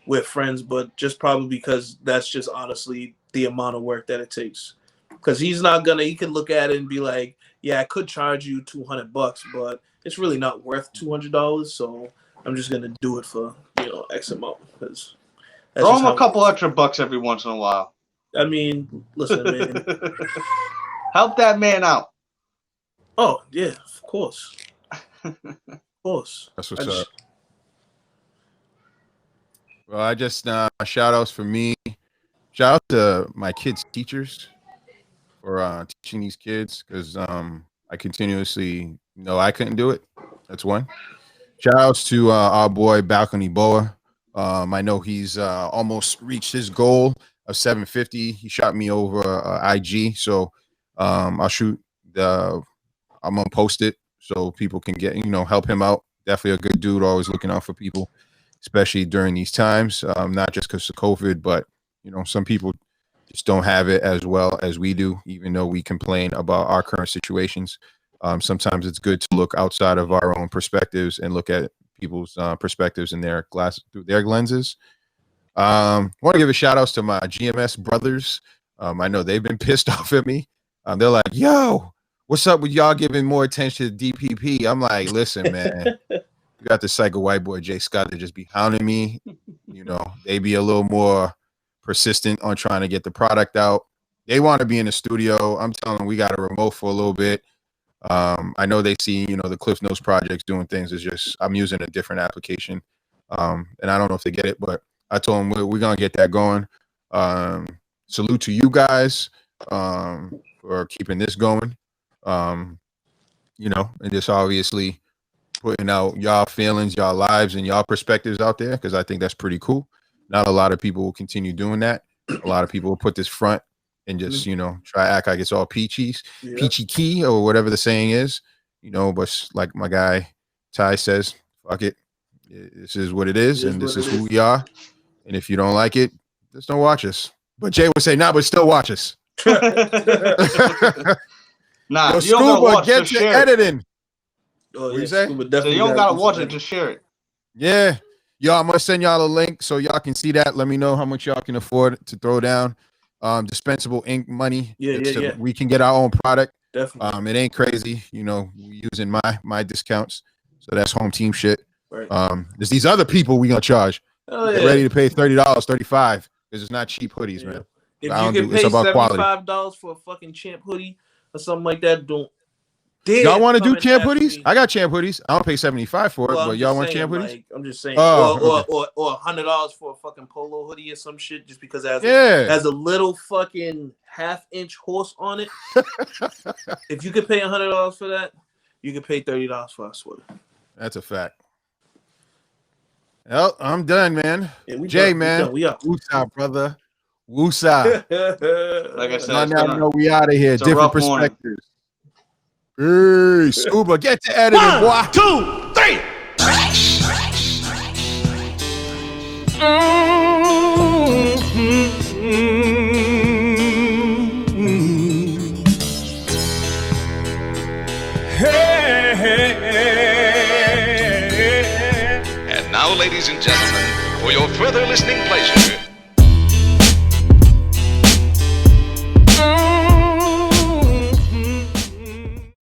Speaker 4: we're friends, but just probably because that's just honestly the amount of work that it takes. Because he can look at it and be like, yeah, I could charge you $200, but it's really not worth $200. So I'm just gonna do it for, you know, X amount. Because
Speaker 3: throw him a couple extra bucks every once in a while.
Speaker 4: I mean, listen, man.
Speaker 3: Help that man out.
Speaker 4: Oh yeah, of course. Of course.
Speaker 2: That's what's up. Well, I just shout outs for me. Shout out to my kids' teachers for teaching these kids, because I continuously I couldn't do it. That's one. Shout outs to our boy Balcony Boa. I know he's almost reached his goal of 750. He shot me over IG, so I'll shoot the I'm gonna post it so people can get, help him out. Definitely a good dude, always looking out for people, especially during these times. Not just because of COVID, but some people just don't have it as well as we do, even though we complain about our current situations. Sometimes it's good to look outside of our own perspectives and look at people's perspectives in their through their lenses. I want to give a shout outs to my GMS brothers. I know they've been pissed off at me. They're like, yo, what's up with y'all giving more attention to DPP? I'm like, listen, man, you got the psycho white boy Jay Scott that just be hounding me. They be a little more persistent on trying to get the product out. They want to be in the studio. I'm telling them we got a remote for a little bit. I know they see, the Cliff Notes projects doing things. It's just I'm using a different application. And I don't know if they get it, but I told them we're going to get that going. Salute to you guys for keeping this going. And just obviously putting out y'all feelings, y'all lives, and y'all perspectives out there, because I think that's pretty cool. Not a lot of people will continue doing that. A lot of people will put this front and just, try to act like it's all peachy key or whatever the saying is, but like my guy Ty says, fuck it. This is what it is, and this is who we are. And if you don't like it, just don't watch us. But Jay would say, nah, but still watch us.
Speaker 3: Nah,
Speaker 2: yo,
Speaker 3: you don't gotta watch,
Speaker 2: get to editing.
Speaker 4: Oh,
Speaker 2: what you say?
Speaker 3: So you don't gotta watch it, just share it.
Speaker 2: Yeah. Y'all, I'm gonna send y'all a link so y'all can see that. Let me know how much y'all can afford to throw down. Dispensable ink money.
Speaker 4: Yeah.
Speaker 2: We can get our own product.
Speaker 4: Definitely.
Speaker 2: It ain't crazy. We using my discounts. So that's home team shit.
Speaker 4: Right.
Speaker 2: There's these other people we gonna charge. They're ready to pay $30, $35 because it's not cheap hoodies, man.
Speaker 4: If you can pay $75 for a fucking Champ hoodie or something like that, don't.
Speaker 2: Y'all want to do Champ hoodies? I got Champ hoodies. I don't pay $75 for it, but y'all want Champ hoodies?
Speaker 4: Like, I'm just saying. Or $100 for a fucking polo hoodie or some shit, just because it has a little fucking half-inch horse on it. If you could pay $100 for that, you could pay $30 for a sweater.
Speaker 2: That's a fact. Well, I'm done, man.
Speaker 4: Yeah,
Speaker 2: Jay,
Speaker 4: done.
Speaker 2: man.
Speaker 4: We up.
Speaker 2: Woosah, brother. Woosah.
Speaker 3: Like I said,
Speaker 2: now we out of here. Different perspectives. Hey, Scuba, get to editing, boy.
Speaker 4: 1, 2, 3.
Speaker 1: And now, ladies and gentlemen, for your further listening pleasure,